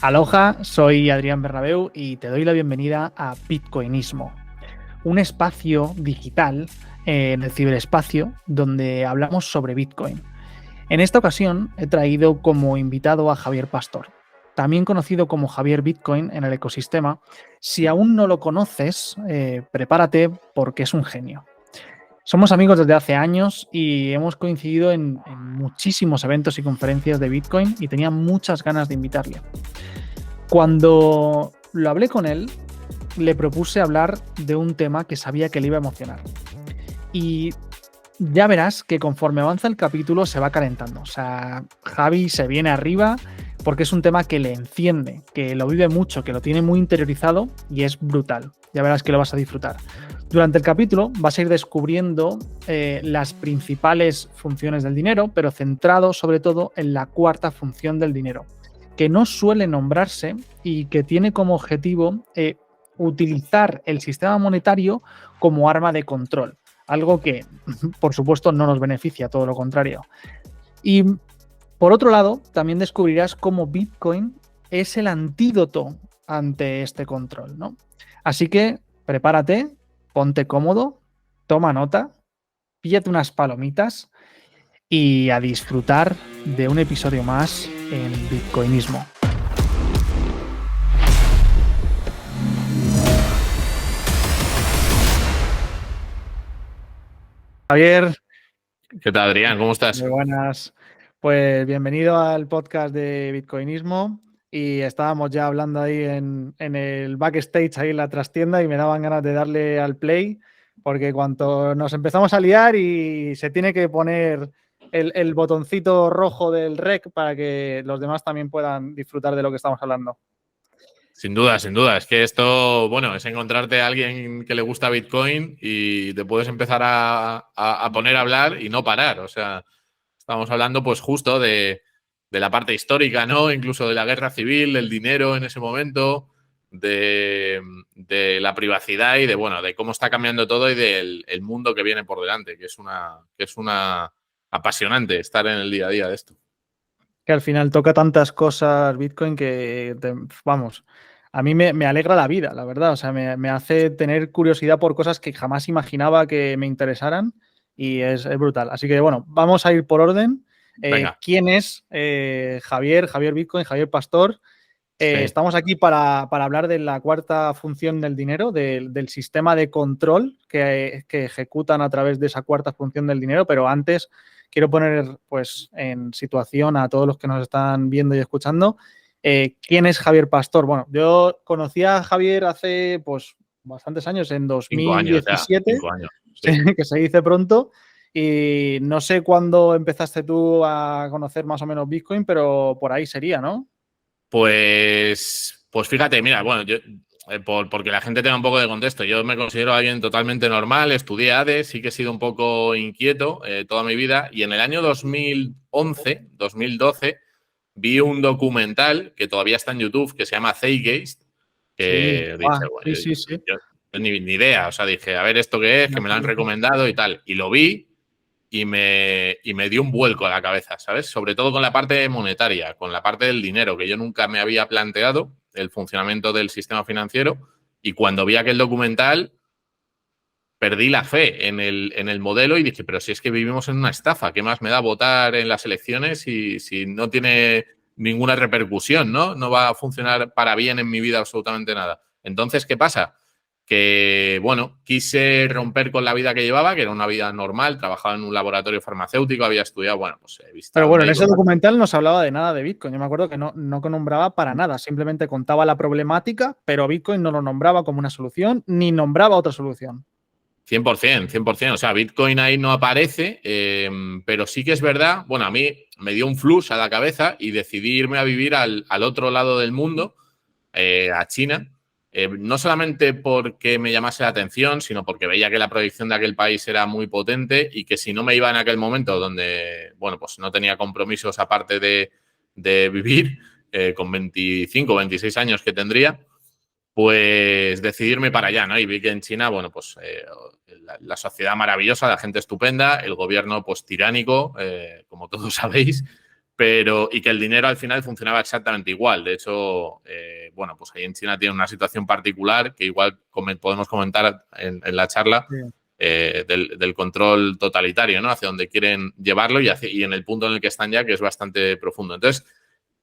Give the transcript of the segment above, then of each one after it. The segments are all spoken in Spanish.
Aloha, soy Adrián Bernabeu y te doy la bienvenida a Bitcoinismo, un espacio digital en el ciberespacio donde hablamos sobre Bitcoin. En esta ocasión he traído como invitado a Javier Pastor, también conocido como Javier Bitcoin en el ecosistema. Si aún no lo conoces, prepárate porque es un genio. Somos amigos desde hace años y hemos coincidido en muchísimos eventos y conferencias de Bitcoin y tenía muchas ganas de invitarle. Cuando lo hablé con él, le propuse hablar de un tema que sabía que le iba a emocionar. Y ya verás que conforme avanza el capítulo se va calentando. O sea, Javi se viene arriba porque es un tema que le enciende, que lo vive mucho, que lo tiene muy interiorizado y es brutal. Ya verás que lo vas a disfrutar. Durante el capítulo vas a ir descubriendo las principales funciones del dinero, pero centrado sobre todo en la cuarta función del dinero, que no suele nombrarse y que tiene como objetivo utilizar el sistema monetario como arma de control. Algo que, por supuesto, no nos beneficia, todo lo contrario. Y, por otro lado, también descubrirás cómo Bitcoin es el antídoto ante este control, ¿no? Así que prepárate, ponte cómodo, toma nota, píllate unas palomitas y a disfrutar de un episodio más en Bitcoinismo. Javier, ¿Qué tal, Adrián? ¿Cómo estás? muy buenas. Pues bienvenido al podcast de Bitcoinismo. Y estábamos ya hablando ahí en el backstage, ahí en la trastienda, y me daban ganas de darle al play, porque cuando nos empezamos a liar y se tiene que poner el botoncito rojo del rec para que los demás también puedan disfrutar de lo que estamos hablando. Sin duda, sin duda. Es que esto, bueno, es encontrarte a alguien que le gusta Bitcoin y te puedes empezar a poner a hablar y no parar. O sea, estamos hablando pues justo de la parte histórica, ¿no? Incluso de la guerra civil, del dinero en ese momento, de la privacidad y bueno, de cómo está cambiando todo y del el mundo que viene por delante, que es una apasionante estar en el día a día de esto. Que al final toca tantas cosas Bitcoin que, vamos, a mí me alegra la vida, la verdad. O sea, me hace tener curiosidad por cosas que jamás imaginaba que me interesaran y es brutal. Así que, bueno, vamos a ir por orden. Venga. ¿Quién es Javier? Javier Bitcoin, Javier Pastor. Sí. Estamos aquí para hablar de la cuarta función del dinero, del sistema de control que ejecutan a través de esa cuarta función del dinero, pero antes quiero poner pues, en situación a todos los que nos están viendo y escuchando. ¿Quién es Javier Pastor? Bueno, yo conocí a Javier hace pues, bastantes años, en 5 años ya, 2017, 5 años. Sí. que se dice pronto, y no sé cuándo empezaste tú a conocer más o menos Bitcoin, pero por ahí sería, ¿no? Pues fíjate, mira, bueno, yo, porque la gente tenga un poco de contexto, yo me considero alguien totalmente normal, estudié ADE, sí que he sido un poco inquieto toda mi vida y en el año 2011, 2012, vi un documental que todavía está en YouTube que se llama Zeitgeist, Sí, que dije, bueno, sí, sí, sí. yo ni idea, o sea, dije, a ver esto qué es, que me lo han recomendado y tal, y lo vi y me dio un vuelco a la cabeza, ¿sabes? Sobre todo con la parte monetaria, con la parte del dinero, que yo nunca me había planteado, el funcionamiento del sistema financiero, y cuando vi aquel documental perdí la fe en el modelo y dije, pero si es que vivimos en una estafa, ¿qué más me da votar en las elecciones si no tiene ninguna repercusión, ¿no? No va a funcionar para bien en mi vida absolutamente nada. Entonces, ¿qué pasa? Que, bueno, quise romper con la vida que llevaba, que era una vida normal, trabajaba en un laboratorio farmacéutico, había estudiado, bueno, pues he visto Pero al bueno, en ese médico. documental no se hablaba de nada de Bitcoin. Yo me acuerdo que no nombraba para nada, simplemente contaba la problemática, pero Bitcoin no lo nombraba como una solución, ni nombraba otra solución. 100%, 100%. O sea, Bitcoin ahí no aparece, pero sí que es verdad. Bueno, a mí me dio un flush a la cabeza y decidí irme a vivir al otro lado del mundo, a China. No solamente porque me llamase la atención, sino porque veía que la proyección de aquel país era muy potente y que si no me iba en aquel momento donde, bueno, pues no tenía compromisos aparte de vivir, con 25, 26 años que tendría, pues decidirme para allá, ¿no? Y vi que en China, bueno, pues la sociedad maravillosa, la gente estupenda, el gobierno pues tiránico, como todos sabéis, y que el dinero al final funcionaba exactamente igual. De hecho, bueno, pues ahí en China tiene una situación particular que igual podemos comentar en la charla, Sí. del control totalitario, ¿no? Hacia donde quieren llevarlo y en el punto en el que están ya, que es bastante profundo. Entonces,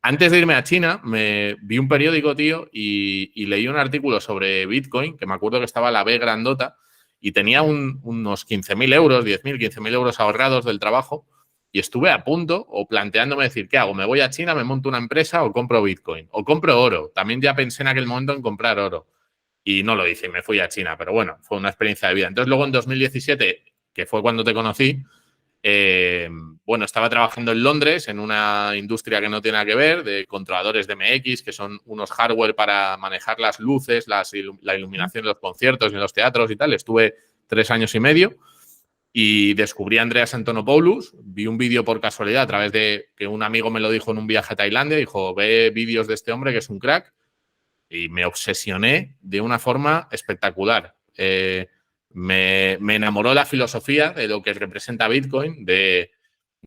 antes de irme a China, me vi un periódico, tío, y leí un artículo sobre Bitcoin, que me acuerdo que estaba la B grandota, y tenía unos 15.000 euros, 10.000, 15.000 euros ahorrados del trabajo, y estuve a punto o planteándome decir, ¿qué hago? ¿Me voy a China, me monto una empresa o compro Bitcoin? O compro oro. También ya pensé en aquel momento en comprar oro. Y no lo hice, y me fui a China, pero bueno, fue una experiencia de vida. Entonces luego en 2017, que fue cuando te conocí, bueno, estaba trabajando en Londres en una industria que no tiene nada que ver, de controladores de MX, que son unos hardware para manejar las luces, la iluminación de los conciertos y en los teatros y tal. Estuve 3 años y medio y descubrí a Andreas Antonopoulos. Vi un vídeo por casualidad a través de que un amigo me lo dijo en un viaje a Tailandia. Dijo, ve vídeos de este hombre que es un crack. Y me obsesioné de una forma espectacular. Me enamoró la filosofía de lo que representa Bitcoin, de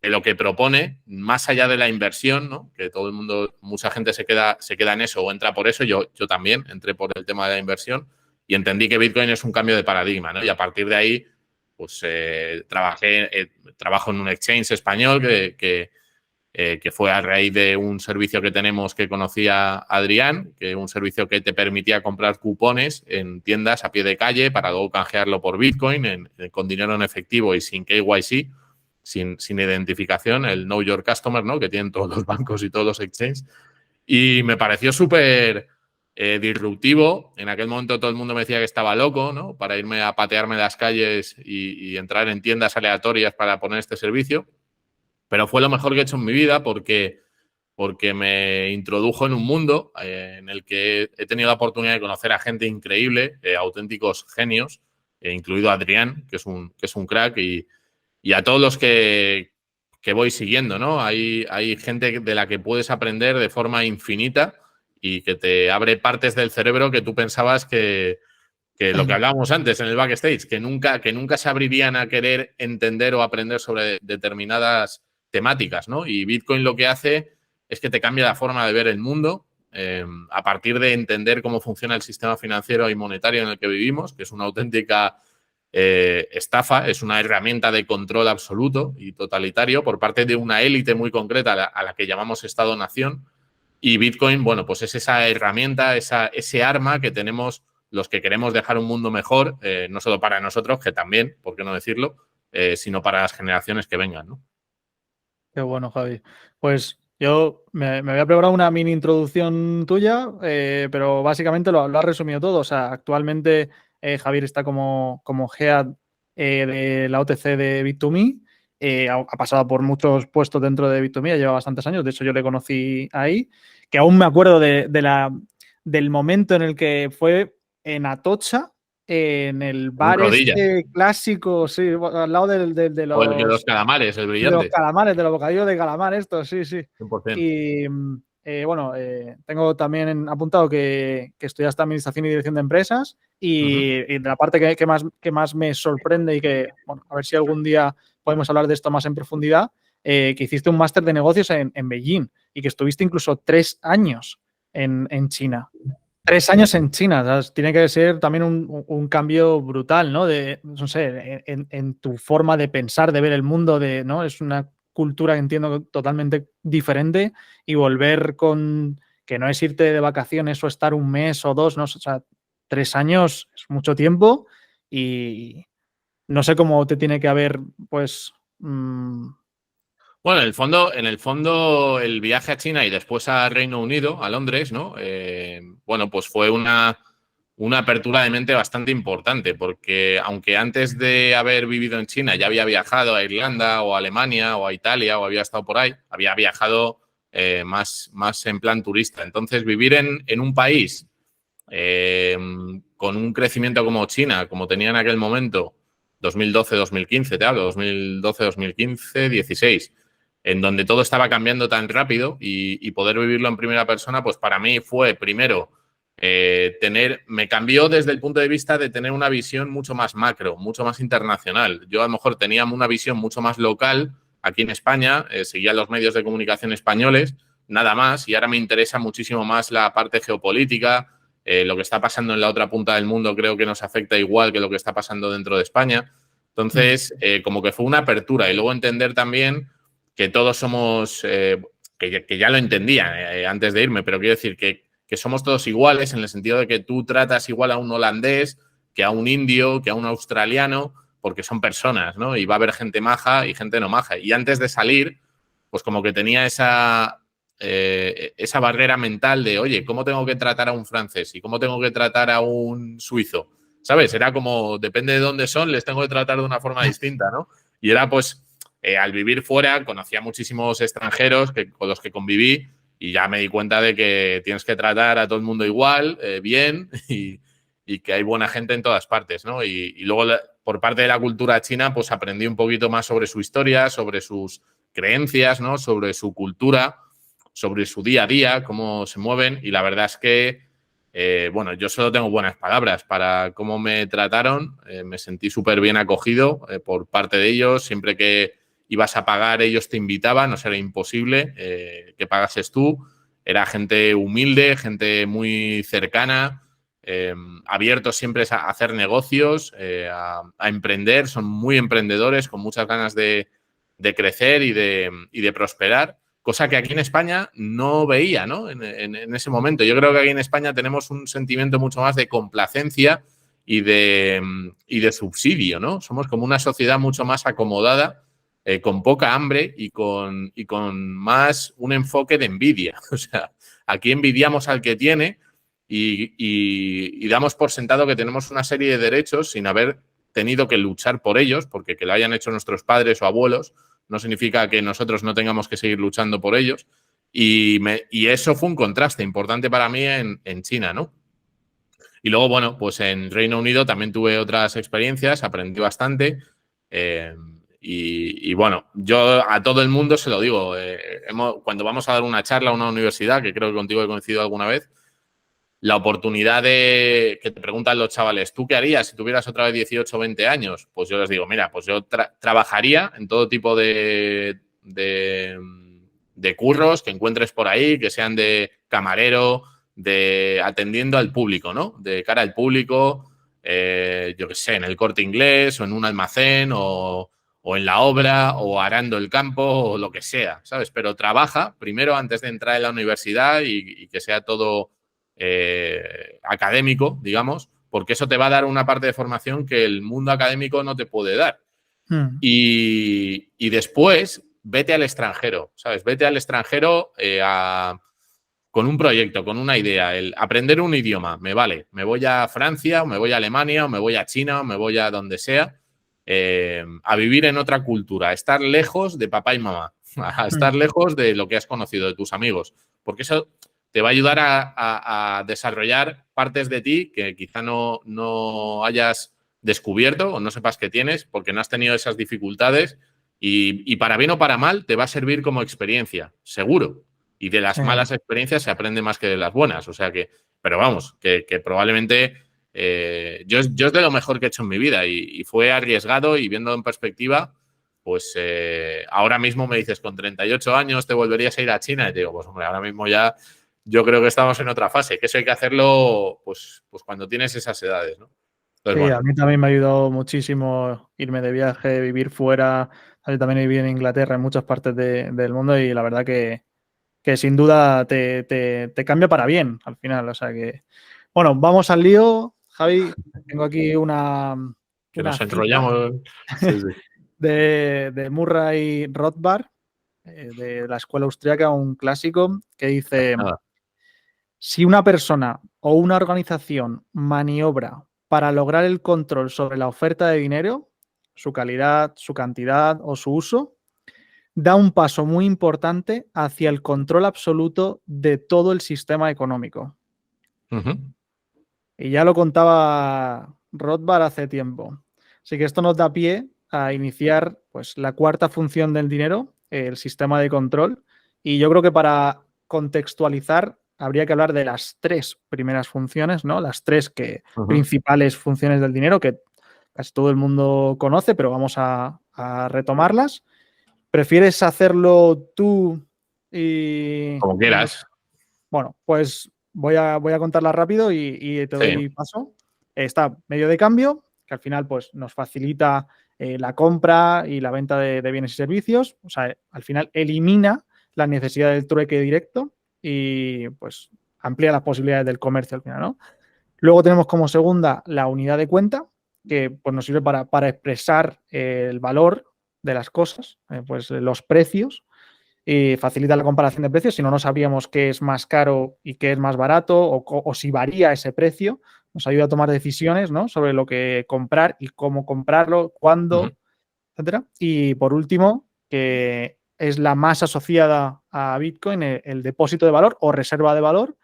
lo que propone, más allá de la inversión, ¿no? Que todo el mundo, mucha gente se queda en eso o entra por eso. Yo también entré por el tema de la inversión y entendí que Bitcoin es un cambio de paradigma, ¿no? Y a partir de ahí, pues trabajo en un exchange español que fue a raíz de un servicio que tenemos que conocía Adrián, que un servicio que te permitía comprar cupones en tiendas a pie de calle para luego canjearlo por Bitcoin con dinero en efectivo y sin KYC, sin identificación, el Know Your Customer, ¿no? Que tienen todos los bancos y todos los exchanges. Y me pareció súper disruptivo. En aquel momento todo el mundo me decía que estaba loco, ¿no? Para irme a patearme las calles y entrar en tiendas aleatorias para poner este servicio. Pero fue lo mejor que he hecho en mi vida porque me introdujo en un mundo en el que he tenido la oportunidad de conocer a gente increíble, auténticos genios, incluido Adrián, que es un crack, y a todos los que voy siguiendo, ¿no? Hay gente de la que puedes aprender de forma infinita y que te abre partes del cerebro que tú pensabas que lo que hablábamos antes en el backstage, que nunca se abrirían a querer entender o aprender sobre determinadas temáticas, ¿no? Y Bitcoin lo que hace es que te cambia la forma de ver el mundo a partir de entender cómo funciona el sistema financiero y monetario en el que vivimos, que es una auténtica estafa, es una herramienta de control absoluto y totalitario por parte de una élite muy concreta a la que llamamos Estado-Nación. Y Bitcoin, bueno, pues es esa herramienta, ese arma que tenemos los que queremos dejar un mundo mejor, no solo para nosotros, que también, por qué no decirlo, sino para las generaciones que vengan, ¿no? Qué bueno, Javi. Pues yo me había preparado una mini introducción tuya, pero básicamente lo has resumido todo. O sea, actualmente Javier está como head de la OTC de Bit2Me. Ha pasado por muchos puestos dentro de Bit2Me, ya lleva bastantes años. De hecho, yo le conocí ahí, que aún me acuerdo del momento en el que fue en Atocha, en el Un bar rodilla. este clásico, sí, al lado de O el de los los calamares, el de los brillante. calamares, de los bocadillos de calamar, esto, sí, sí. 100%. Y bueno, tengo también apuntado que estudiaste Administración y Dirección de Empresas y de la parte que más me sorprende y que, bueno, a ver si algún día podemos hablar de esto más en profundidad, que hiciste un máster de negocios en Beijing y que estuviste incluso 3 años en China. 3 años en China, o sea, tiene que ser también un cambio brutal, ¿no? No sé, en tu forma de pensar, de ver el mundo, ¿no? Es una cultura que entiendo totalmente diferente y volver con que no es irte de vacaciones o estar un mes o dos, ¿no? O sea, 3 años es mucho tiempo y no sé cómo te tiene que haber, pues, Bueno, en el fondo, el viaje a China y después a Reino Unido, a Londres, ¿no? Bueno, pues fue una apertura de mente bastante importante, porque aunque antes de haber vivido en China ya había viajado a Irlanda o a Alemania o a Italia o había estado por ahí, había viajado más en plan turista. Entonces, vivir en un país con un crecimiento como China, como tenía en aquel momento, 2012-2015, te hablo, 2012-2015, 16, en donde todo estaba cambiando tan rápido y poder vivirlo en primera persona, pues para mí fue, primero, me cambió desde el punto de vista de tener una visión mucho más macro, mucho más internacional. Yo a lo mejor tenía una visión mucho más local aquí en España, seguía los medios de comunicación españoles, nada más, y ahora me interesa muchísimo más la parte geopolítica. Lo que está pasando en la otra punta del mundo creo que nos afecta igual que lo que está pasando dentro de España. Entonces, como que fue una apertura y luego entender también que todos somos, que ya lo entendía antes de irme, pero quiero decir que somos todos iguales en el sentido de que tú tratas igual a un holandés que a un indio, que a un australiano, porque son personas, ¿no? Y va a haber gente maja y gente no maja. Y antes de salir, pues como que tenía esa barrera mental de, oye, ¿cómo tengo que tratar a un francés? ¿Y cómo tengo que tratar a un suizo? ¿Sabes? Era como, depende de dónde son, les tengo que tratar de una forma distinta, ¿no? Y era pues, al vivir fuera, conocía muchísimos extranjeros con los que conviví y ya me di cuenta de que tienes que tratar a todo el mundo igual, bien, y que hay buena gente en todas partes, ¿no? Y luego, por parte de la cultura china, pues aprendí un poquito más sobre su historia, sobre sus creencias, ¿no? Sobre su cultura, sobre su día a día, cómo se mueven. Y la verdad es que, bueno, yo solo tengo buenas palabras para cómo me trataron. Me sentí súper bien acogido por parte de ellos. Siempre que ibas a pagar, ellos te invitaban, no era imposible que pagases tú. Era gente humilde, gente muy cercana, abiertos siempre a hacer negocios, a emprender. Son muy emprendedores, con muchas ganas de crecer y de prosperar. Cosa que aquí en España no veía, ¿no? En ese momento. Yo creo que aquí en España tenemos un sentimiento mucho más de complacencia y de subsidio, ¿no? Somos como una sociedad mucho más acomodada, con poca hambre y con más un enfoque de envidia. O sea, aquí envidiamos al que tiene y damos por sentado que tenemos una serie de derechos sin haber tenido que luchar por ellos, porque que lo hayan hecho nuestros padres o abuelos no significa que nosotros no tengamos que seguir luchando por ellos. Y eso fue un contraste importante para mí en China, ¿no? Y luego, bueno, pues en Reino Unido también tuve otras experiencias, aprendí bastante. Y bueno, yo a todo el mundo se lo digo. Cuando vamos a dar una charla a una universidad, que creo que contigo he coincidido alguna vez, la oportunidad de que te preguntan los chavales, ¿tú qué harías si tuvieras otra vez 18 o 20 años? Pues yo les digo, mira, pues yo trabajaría en todo tipo de curros que encuentres por ahí, que sean de camarero, de atendiendo al público, ¿no? De cara al público, yo qué sé, en el Corte Inglés o en un almacén o en la obra o arando el campo o lo que sea, ¿sabes? Pero trabaja primero antes de entrar en la universidad y que sea todo académico, digamos, porque eso te va a dar una parte de formación que el mundo académico no te puede dar. Y después vete al extranjero, ¿sabes? Vete al extranjero con un proyecto, con una idea. El aprender un idioma, me vale. Me voy a Francia, o me voy a Alemania, o me voy a China, o me voy a donde sea, a vivir en otra cultura, a estar lejos de papá y mamá, a estar lejos de lo que has conocido, de tus amigos, porque eso te va a ayudar a desarrollar partes de ti que quizá no hayas descubierto o no sepas que tienes porque no has tenido esas dificultades y para bien o para mal te va a servir como experiencia, seguro. Y de las malas experiencias se aprende más que de las buenas. O sea que, pero vamos, que probablemente yo es de lo mejor que he hecho en mi vida y fue arriesgado y viendo en perspectiva, pues ahora mismo me dices, con 38 años te volverías a ir a China. Y te digo, pues hombre, ahora mismo ya yo creo que estamos en otra fase, que eso hay que hacerlo pues cuando tienes esas edades, ¿no? Entonces, Sí, bueno. a mí también me ha ayudado muchísimo irme de viaje, vivir fuera. Yo también he vivido en Inglaterra, en muchas partes del mundo, y la verdad que sin duda te cambia para bien al final. O sea que, bueno, vamos al lío. Javi, tengo aquí una Nos cita enrollamos. Sí, sí. de Murray Rothbard, de la escuela austríaca, un clásico, que dice: Nada. si una persona o una organización maniobra para lograr el control sobre la oferta de dinero, su calidad, su cantidad o su uso, da un paso muy importante hacia el control absoluto de todo el sistema económico. Y ya lo contaba Rothbard hace tiempo. Así que esto nos da pie a iniciar pues, la cuarta función del dinero, el sistema de control. Y yo creo que para contextualizar habría que hablar de las tres primeras funciones, ¿no? Las tres principales funciones del dinero que casi todo el mundo conoce, pero vamos a retomarlas. ¿Prefieres hacerlo tú y... Como quieras. Bueno, pues voy a contarla rápido y te Sí. doy paso. Está medio de cambio, que al final pues, nos facilita la compra y la venta de bienes y servicios. O sea, al final elimina la necesidad del trueque directo y pues amplía las posibilidades del comercio al final, ¿no? Luego tenemos como segunda la unidad de cuenta, que pues, nos sirve para expresar el valor de las cosas, pues los precios, y facilita la comparación de precios. Si no, no sabríamos qué es más caro y qué es más barato o si varía ese precio. Nos ayuda a tomar decisiones, ¿no?, sobre lo que comprar y cómo comprarlo, cuándo, etcétera. Y por último, que es la más asociada a Bitcoin, el depósito de valor o reserva de valor,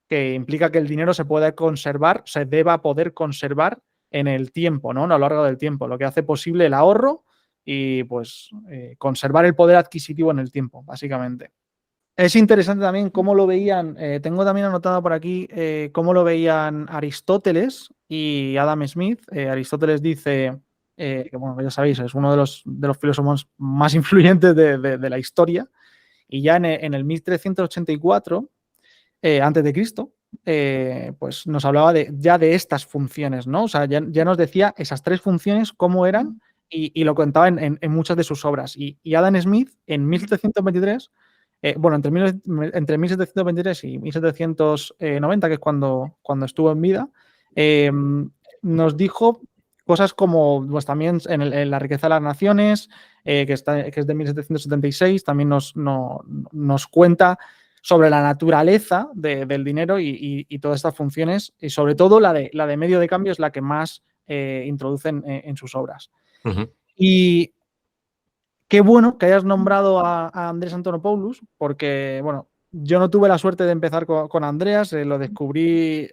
que implica que el dinero se puede conservar, se deba poder conservar en el tiempo, ¿no?, a lo largo del tiempo, lo que hace posible el ahorro y pues conservar el poder adquisitivo en el tiempo, básicamente. Es interesante también cómo lo veían, tengo también anotado por aquí, cómo lo veían Aristóteles y Adam Smith. Aristóteles dice, que bueno, ya sabéis, es uno de los filósofos más influyentes de la historia, y ya en el 1384 antes de Cristo, pues nos hablaba ya de estas funciones, ¿no? O sea, ya nos decía esas tres funciones, cómo eran, y lo contaba en muchas de sus obras. Y Adam Smith, en 1723, bueno, entre 1723 y 1790, que es cuando estuvo en vida, nos dijo cosas como, pues también en La riqueza de las naciones, que es de 1776, también nos cuenta sobre la naturaleza del dinero y todas estas funciones, y sobre todo la de medio de cambio es la que más introducen en sus obras. Y qué bueno que hayas nombrado a Andrés Antonopoulos, porque, bueno, yo no tuve la suerte de empezar con Andreas, lo descubrí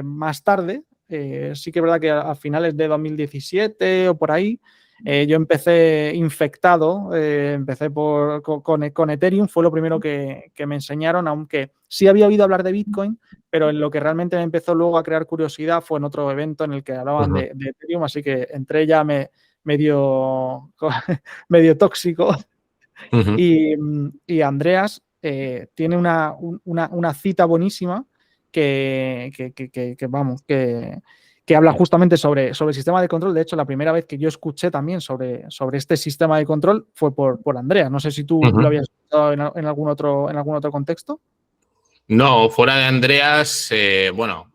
más tarde. Sí que es verdad que a finales de 2017 o por ahí, yo empecé infectado, empecé con Ethereum, fue lo primero que me enseñaron, aunque sí había oído hablar de Bitcoin, pero en lo que realmente me empezó luego a crear curiosidad fue en otro evento en el que hablaban de Ethereum, así que entré ya medio tóxico. Y Andreas tiene una cita buenísima vamos, que habla justamente sobre el sistema de control. De hecho, la primera vez que yo escuché también sobre este sistema de control fue por Andreas. No sé si tú lo habías escuchado en algún otro contexto. No, fuera de Andreas, bueno,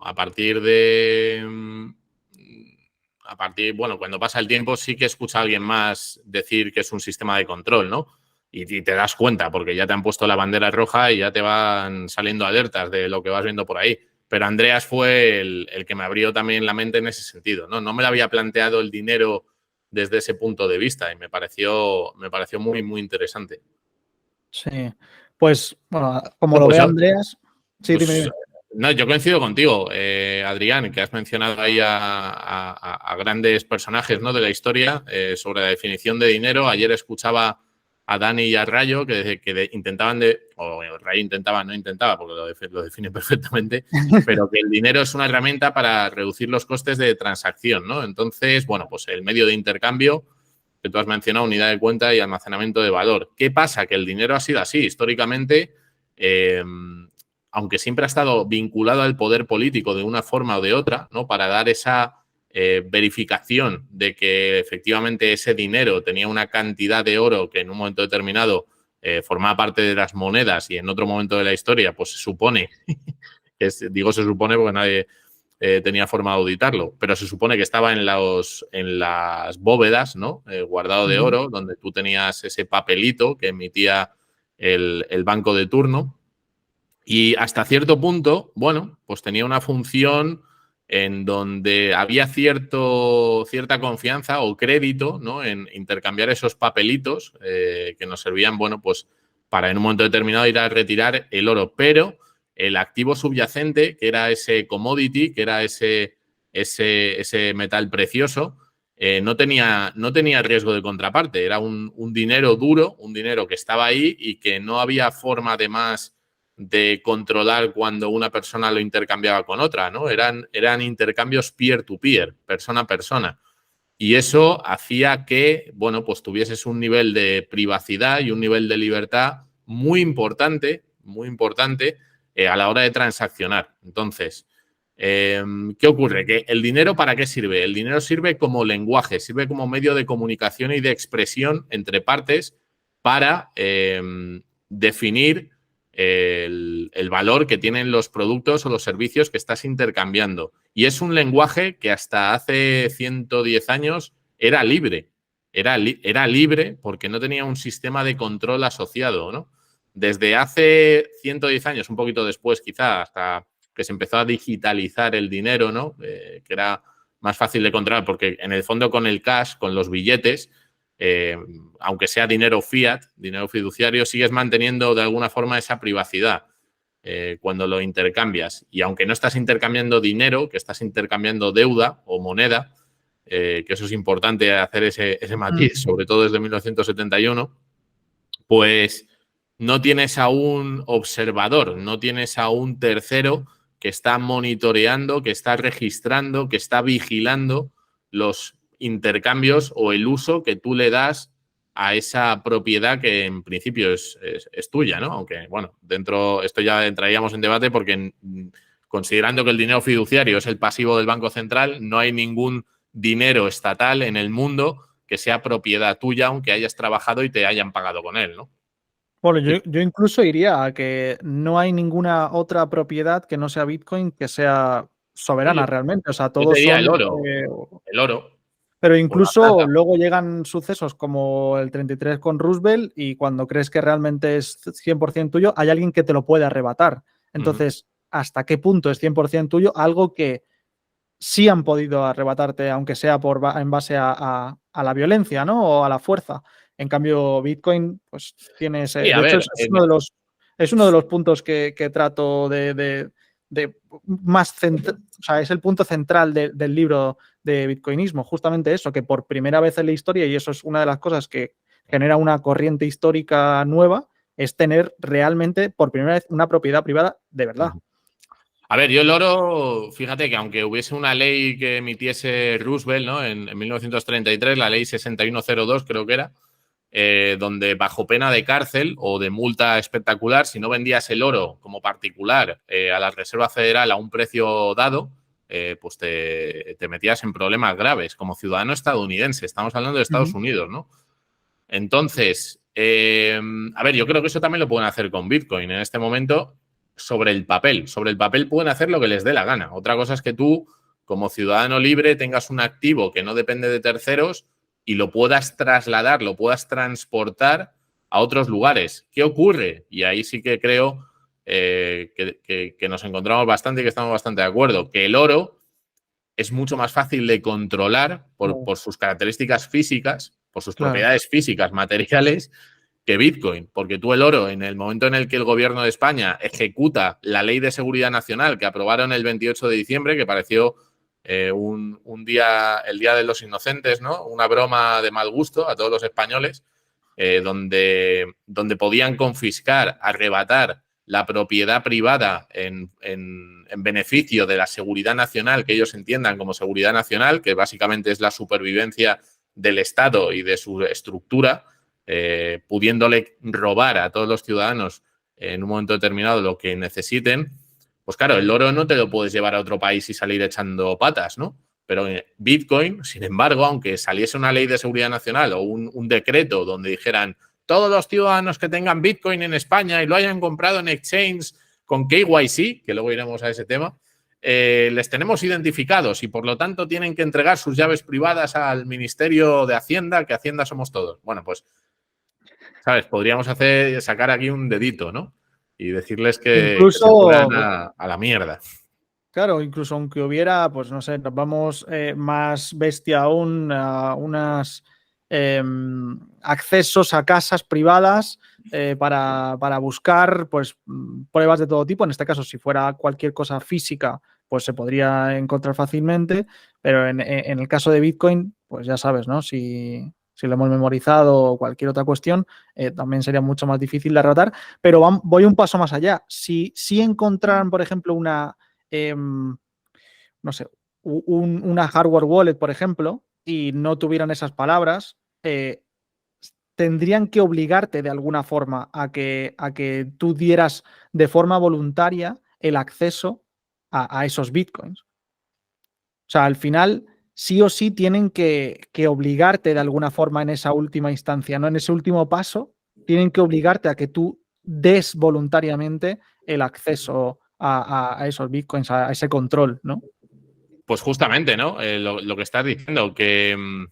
bueno, cuando pasa el tiempo sí que escucha a alguien más decir que es un sistema de control, ¿no? Y te das cuenta porque ya te han puesto la bandera roja y ya te van saliendo alertas de lo que vas viendo por ahí. Pero Andreas fue el que me abrió también la mente en ese sentido, ¿no? No me lo había planteado el dinero desde ese punto de vista y me pareció muy, muy interesante. Sí, pues, bueno, como No, lo pues ve yo, Andreas. Sí, dime, Pues dime. no, yo coincido contigo, Adrián, que has mencionado ahí a grandes personajes, ¿no?, de la historia sobre la definición de dinero. Ayer escuchaba a Dani y a Rayo intentaban o Rayo intentaba, no intentaba, porque lo define perfectamente, pero que el dinero es una herramienta para reducir los costes de transacción, ¿no? Entonces, bueno, pues el medio de intercambio que tú has mencionado, unidad de cuenta y almacenamiento de valor. ¿Qué pasa? Que el dinero ha sido así históricamente. Aunque siempre ha estado vinculado al poder político de una forma o de otra, ¿no?, para dar esa verificación de que efectivamente ese dinero tenía una cantidad de oro que en un momento determinado formaba parte de las monedas y en otro momento de la historia, pues se supone, digo se supone porque nadie tenía forma de auditarlo, pero se supone que estaba en las bóvedas, ¿no?, guardado de oro, donde tú tenías ese papelito que emitía el banco de turno. Y hasta cierto punto, bueno, pues tenía una función en donde había cierta confianza o crédito, ¿no?, en intercambiar esos papelitos que nos servían, bueno, pues para en un momento determinado ir a retirar el oro. Pero el activo subyacente, que era ese commodity, que era ese metal precioso, no tenía riesgo de contraparte. Era un dinero duro, un dinero que estaba ahí y que no había forma además de controlar cuando una persona lo intercambiaba con otra, ¿no? Eran intercambios peer-to-peer, persona a persona. Y eso hacía que, bueno, pues tuvieses un nivel de privacidad y un nivel de libertad muy importante a la hora de transaccionar. Entonces, ¿qué ocurre? Que el dinero, ¿para qué sirve? El dinero sirve como lenguaje, sirve como medio de comunicación y de expresión entre partes para definir el valor que tienen los productos o los servicios que estás intercambiando. Y es un lenguaje que hasta hace 110 años era libre. Era libre porque no tenía un sistema de control asociado, ¿no? Desde hace 110 años, un poquito después quizá, hasta que se empezó a digitalizar el dinero, ¿no? Que era más fácil de controlar, porque en el fondo con el cash, con los billetes, aunque sea dinero fiat, dinero fiduciario, sigues manteniendo de alguna forma esa privacidad cuando lo intercambias. Y aunque no estás intercambiando dinero, que estás intercambiando deuda o moneda, que eso es importante hacer ese matiz, sobre todo desde 1971, pues no tienes a un observador, no tienes a un tercero que está monitoreando, que está registrando, que está vigilando los intercambios o el uso que tú le das a esa propiedad que en principio es tuya, ¿no? Aunque, bueno, dentro, esto ya entraríamos en debate porque considerando que el dinero fiduciario es el pasivo del Banco Central, no hay ningún dinero estatal en el mundo que sea propiedad tuya, aunque hayas trabajado y te hayan pagado con él, ¿no? Bueno, yo incluso iría a que no hay ninguna otra propiedad que no sea Bitcoin que sea soberana realmente. O sea, Yo te todos diría son. el oro Pero o la incluso plata. luego llegan sucesos como el 33 con Roosevelt y cuando crees que realmente es 100% tuyo, hay alguien que te lo puede arrebatar. Entonces, ¿hasta qué punto es 100% tuyo? Algo que sí han podido arrebatarte, aunque sea en base a la violencia, ¿no? O a la fuerza. En cambio, Bitcoin, pues tiene ese. Sí, a De hecho, ver, es uno de los puntos que trato de más. O sea, es el punto central del libro de Bitcoinismo. Justamente eso, que por primera vez en la historia, y eso es una de las cosas que genera una corriente histórica nueva, es tener realmente por primera vez una propiedad privada de verdad. a ver, yo el oro, fíjate que aunque hubiese una ley que emitiese Roosevelt, ¿no? En 1933, la ley 6102 creo que era, donde bajo pena de cárcel o de multa espectacular, si no vendías el oro como particular a la Reserva Federal a un precio dado, pues te metías en problemas graves como ciudadano estadounidense. Estamos hablando de Estados Unidos, ¿no? Entonces, a ver, yo creo que eso también lo pueden hacer con Bitcoin en este momento sobre el papel. Sobre el papel pueden hacer lo que les dé la gana. Otra cosa es que tú, como ciudadano libre, tengas un activo que no depende de terceros y lo puedas trasladar, lo puedas transportar a otros lugares. ¿Qué ocurre? Y ahí sí que creo que nos encontramos bastante y que estamos bastante de acuerdo. Que el oro es mucho más fácil de controlar por sus características físicas, por sus propiedades físicas, materiales, que Bitcoin. Porque tú el oro, en el momento en el que el gobierno de España ejecuta la ley de seguridad nacional que aprobaron el 28 de diciembre, que pareció un día, el Día de los Inocentes, ¿no? Una broma de mal gusto a todos los españoles, donde podían confiscar, arrebatar la propiedad privada en beneficio de la seguridad nacional que ellos entiendan como seguridad nacional, que básicamente es la supervivencia del Estado y de su estructura, pudiéndole robar a todos los ciudadanos en un momento determinado lo que necesiten, pues claro, el oro no te lo puedes llevar a otro país y salir echando patas, ¿no? Pero Bitcoin, sin embargo, aunque saliese una ley de seguridad nacional o un decreto donde dijeran todos los ciudadanos que tengan Bitcoin en España y lo hayan comprado en exchange con KYC, que luego iremos a ese tema, les tenemos identificados y por lo tanto tienen que entregar sus llaves privadas al Ministerio de Hacienda, que Hacienda somos todos. Bueno, pues, ¿sabes? Podríamos sacar aquí un dedito, ¿no? Y decirles que se fueran Incluso, a la mierda. claro, incluso aunque hubiera, pues no sé, nos vamos más bestia aún a unos accesos a casas privadas para buscar pues pruebas de todo tipo. En este caso, si fuera cualquier cosa física, pues se podría encontrar fácilmente, pero en el caso de Bitcoin, pues ya sabes, ¿no? Si lo hemos memorizado o cualquier otra cuestión, también sería mucho más difícil de arrebatar. Pero voy un paso más allá. Si encontraran, por ejemplo, una no sé, una hardware wallet, por ejemplo, y no tuvieran esas palabras, tendrían que obligarte de alguna forma a que tú dieras de forma voluntaria el acceso a esos bitcoins. O sea, al final, sí o sí tienen que obligarte de alguna forma en esa última instancia, ¿no? En ese último paso, tienen que obligarte a que tú des voluntariamente el acceso a esos bitcoins, a ese control, ¿no? Pues justamente, ¿no? Lo que estás diciendo, que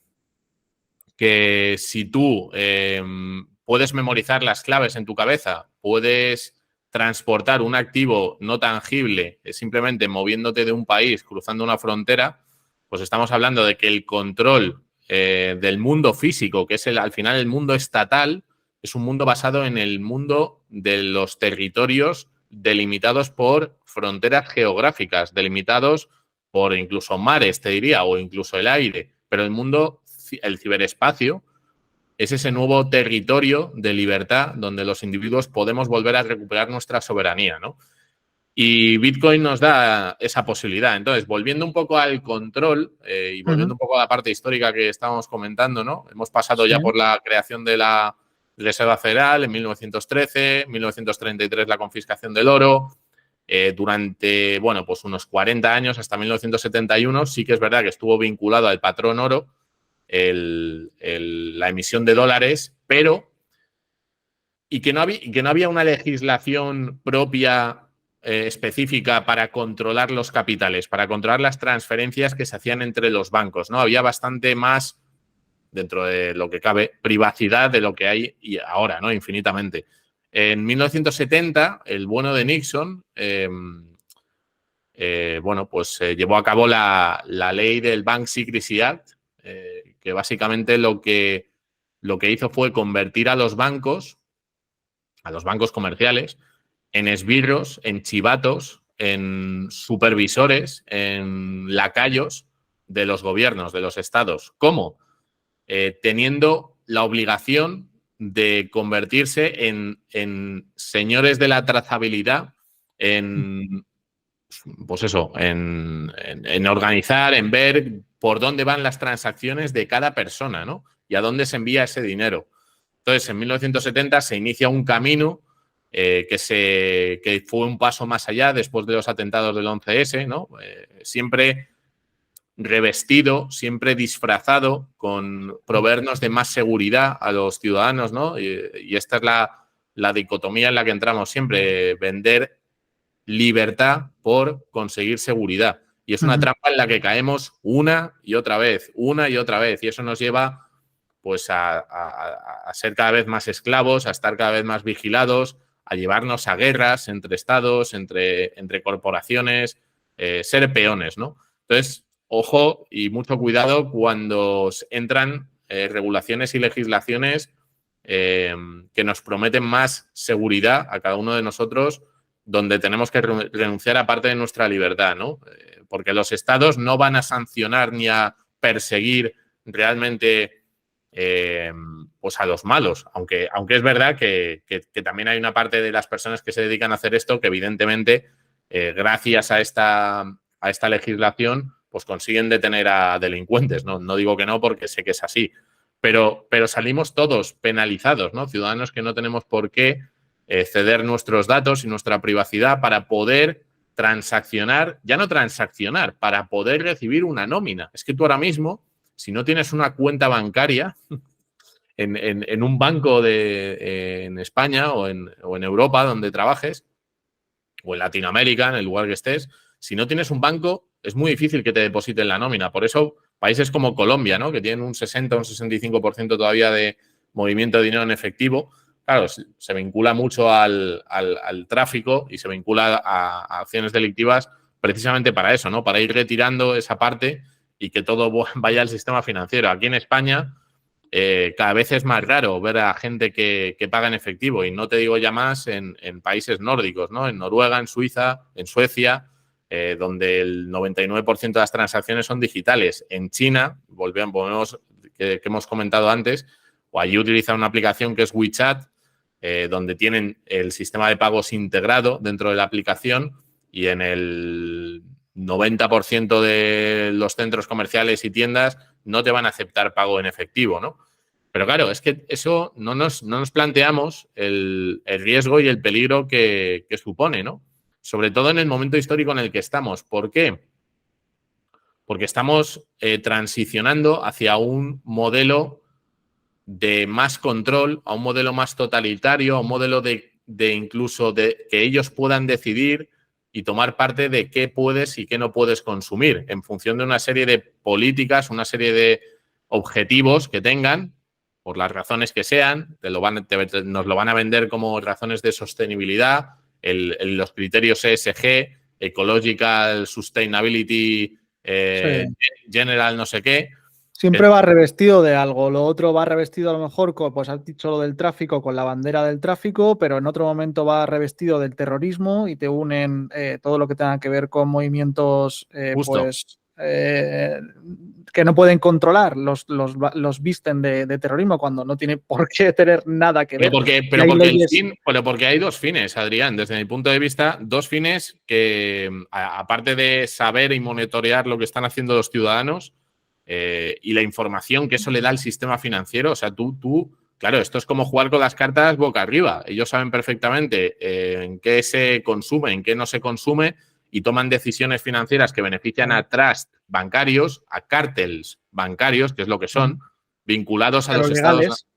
si tú puedes memorizar las claves en tu cabeza, puedes transportar un activo no tangible simplemente moviéndote de un país, cruzando una frontera, pues estamos hablando de que el control del mundo físico, que es al final el mundo estatal, es un mundo basado en el mundo de los territorios delimitados por fronteras geográficas, delimitados por incluso mares, te diría, o incluso el aire, pero el ciberespacio es ese nuevo territorio de libertad donde los individuos podemos volver a recuperar nuestra soberanía, ¿no? Y Bitcoin nos da esa posibilidad. Entonces, volviendo un poco al control y volviendo un poco a la parte histórica que estábamos comentando, ¿no? Hemos pasado Sí. ya por la creación de la Reserva Federal en 1913, 1933 la confiscación del oro. Durante, bueno, pues unos 40 años, hasta 1971, sí que es verdad que estuvo vinculado al patrón oro, la emisión de dólares, pero y que no había una legislación propia específica para controlar los capitales, para controlar las transferencias que se hacían entre los bancos, ¿no? Había bastante más, dentro de lo que cabe, privacidad de lo que hay y ahora, ¿no? Infinitamente. En 1970, el bueno de Nixon, llevó a cabo la ley del Bank Secrecy Act, que básicamente lo que hizo fue convertir a los bancos comerciales, en esbirros, en chivatos, en supervisores, en lacayos de los gobiernos, de los estados. ¿Cómo? Teniendo la obligación de convertirse en señores de la trazabilidad, pues eso, en organizar, en ver por dónde van las transacciones de cada persona, ¿no? Y a dónde se envía ese dinero. Entonces, en 1970 se inicia un camino que fue un paso más allá después de los atentados del 11S, ¿no? Siempre revestido, siempre disfrazado, con proveernos de más seguridad a los ciudadanos, ¿no? Y esta es la dicotomía en la que entramos siempre, vender libertad por conseguir seguridad. Y es una trampa en la que caemos una y otra vez, y eso nos lleva pues a ser cada vez más esclavos, a estar cada vez más vigilados, a llevarnos a guerras entre estados, entre corporaciones, ser peones, ¿no? Entonces, ojo y mucho cuidado cuando entran regulaciones y legislaciones que nos prometen más seguridad a cada uno de nosotros, donde tenemos que renunciar a parte de nuestra libertad, ¿no? Porque los estados no van a sancionar ni a perseguir realmente pues a los malos, aunque es verdad que también hay una parte de las personas que se dedican a hacer esto que evidentemente gracias a esta legislación pues consiguen detener a delincuentes, ¿no? No digo que no porque sé que es así, pero salimos todos penalizados, ¿no? Ciudadanos que no tenemos por qué ceder nuestros datos y nuestra privacidad para poder transaccionar, ya no transaccionar, para poder recibir una nómina. Es que tú ahora mismo, si no tienes una cuenta bancaria en un banco en España o en Europa donde trabajes, o en Latinoamérica, en el lugar que estés, si no tienes un banco, es muy difícil que te depositen la nómina. Por eso, países como Colombia, ¿no? Que tienen un 60 o un 65% todavía de movimiento de dinero en efectivo, claro, se vincula mucho al tráfico y se vincula a acciones delictivas precisamente para eso, ¿no? Para ir retirando esa parte y que todo vaya al sistema financiero. Aquí en España cada vez es más raro ver a gente que paga en efectivo, y no te digo ya más en países nórdicos, ¿no? En Noruega, en Suiza, en Suecia, donde el 99% de las transacciones son digitales. En China, volvemos que hemos comentado antes, o allí utilizan una aplicación que es WeChat, donde tienen el sistema de pagos integrado dentro de la aplicación, y en el 90% de los centros comerciales y tiendas no te van a aceptar pago en efectivo, ¿no? Pero claro, es que eso no nos planteamos el riesgo y el peligro que supone, ¿no? Sobre todo en el momento histórico en el que estamos. ¿Por qué? Porque estamos transicionando hacia un modelo de más control, a un modelo más totalitario, a un modelo de incluso de que ellos puedan decidir y tomar parte de qué puedes y qué no puedes consumir en función de una serie de políticas, una serie de objetivos que tengan, por las razones que sean, nos lo van a vender como razones de sostenibilidad, los criterios ESG, Ecological Sustainability, Sí. General no sé qué. Siempre va revestido de algo. Lo otro va revestido a lo mejor, pues has dicho lo del tráfico, con la bandera del tráfico, pero en otro momento va revestido del terrorismo y te unen todo lo que tenga que ver con movimientos, Justo. que no pueden controlar. Los visten de terrorismo cuando no tiene por qué tener nada que ver. Pero porque hay dos fines, Adrián, desde mi punto de vista, dos fines que, aparte de saber y monitorear lo que están haciendo los ciudadanos, y la información que eso le da al sistema financiero. O sea, claro, esto es como jugar con las cartas boca arriba. Ellos saben perfectamente en qué se consume, en qué no se consume y toman decisiones financieras que benefician a trusts bancarios, a cárteles bancarios, que es lo que son, vinculados a los estados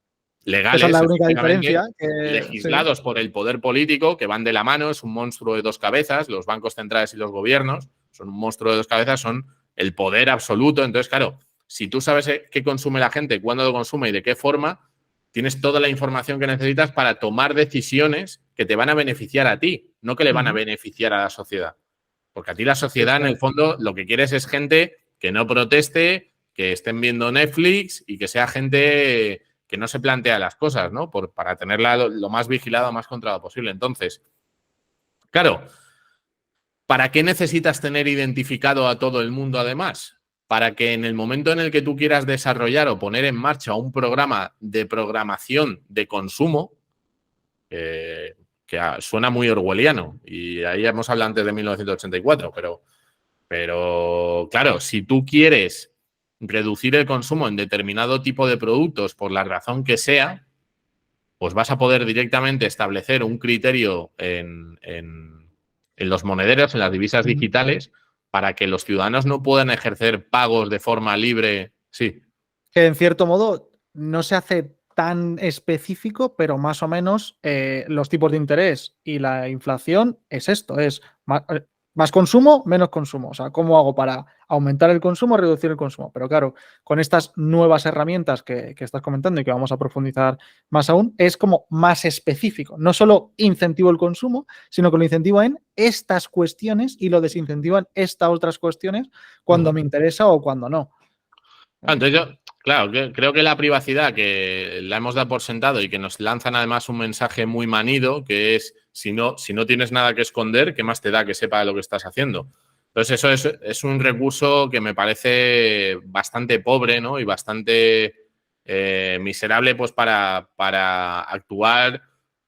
legales, esa es la única efectivamente, diferencia. legislados por el poder político, que van de la mano, es un monstruo de dos cabezas, los bancos centrales y los gobiernos son un monstruo de dos cabezas, son el poder absoluto. Entonces, claro, si tú sabes qué consume la gente, cuándo lo consume y de qué forma, tienes toda la información que necesitas para tomar decisiones que te van a beneficiar a ti, no que le van a beneficiar a la sociedad. Porque a ti la sociedad, en el fondo, lo que quieres es gente que no proteste, que estén viendo Netflix y que sea gente que no se plantea las cosas, ¿no? Para tenerla lo más vigilado, más controlado posible. Entonces, claro, ¿para qué necesitas tener identificado a todo el mundo además? Para que en el momento en el que tú quieras desarrollar o poner en marcha un programa de programación de consumo, que suena muy orwelliano, y ahí hemos hablado antes de 1984, pero claro, si tú quieres reducir el consumo en determinado tipo de productos por la razón que sea, pues vas a poder directamente establecer un criterio en los monederos, en las divisas digitales, para que los ciudadanos no puedan ejercer pagos de forma libre. Sí. Que en cierto modo no se hace tan específico, pero más o menos los tipos de interés y la inflación es esto, es más consumo, menos consumo. O sea, ¿cómo hago para aumentar el consumo, reducir el consumo? Pero claro, con estas nuevas herramientas que estás comentando y que vamos a profundizar más aún, es como más específico. No solo incentivo el consumo, sino que lo incentivo en estas cuestiones y lo desincentiva en estas otras cuestiones cuando me interesa o cuando no. Entonces yo, claro, creo que la privacidad, que la hemos dado por sentado y que nos lanzan además un mensaje muy manido, que es, si no tienes nada que esconder, ¿qué más te da que sepa lo que estás haciendo? Entonces eso es un recurso que me parece bastante pobre, ¿no? Y bastante miserable, pues para actuar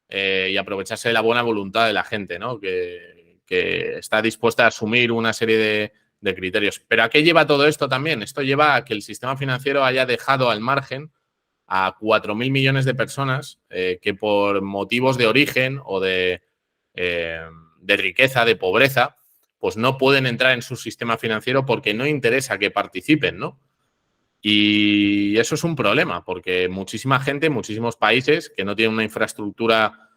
y aprovecharse de la buena voluntad de la gente, ¿no? Que está dispuesta a asumir una serie de criterios. ¿Pero a qué lleva todo esto también? Esto lleva a que el sistema financiero haya dejado al margen a 4.000 millones de personas que por motivos de origen o de riqueza, de pobreza, pues no pueden entrar en su sistema financiero porque no interesa que participen, ¿no? Y eso es un problema, porque muchísima gente, muchísimos países que no tienen una infraestructura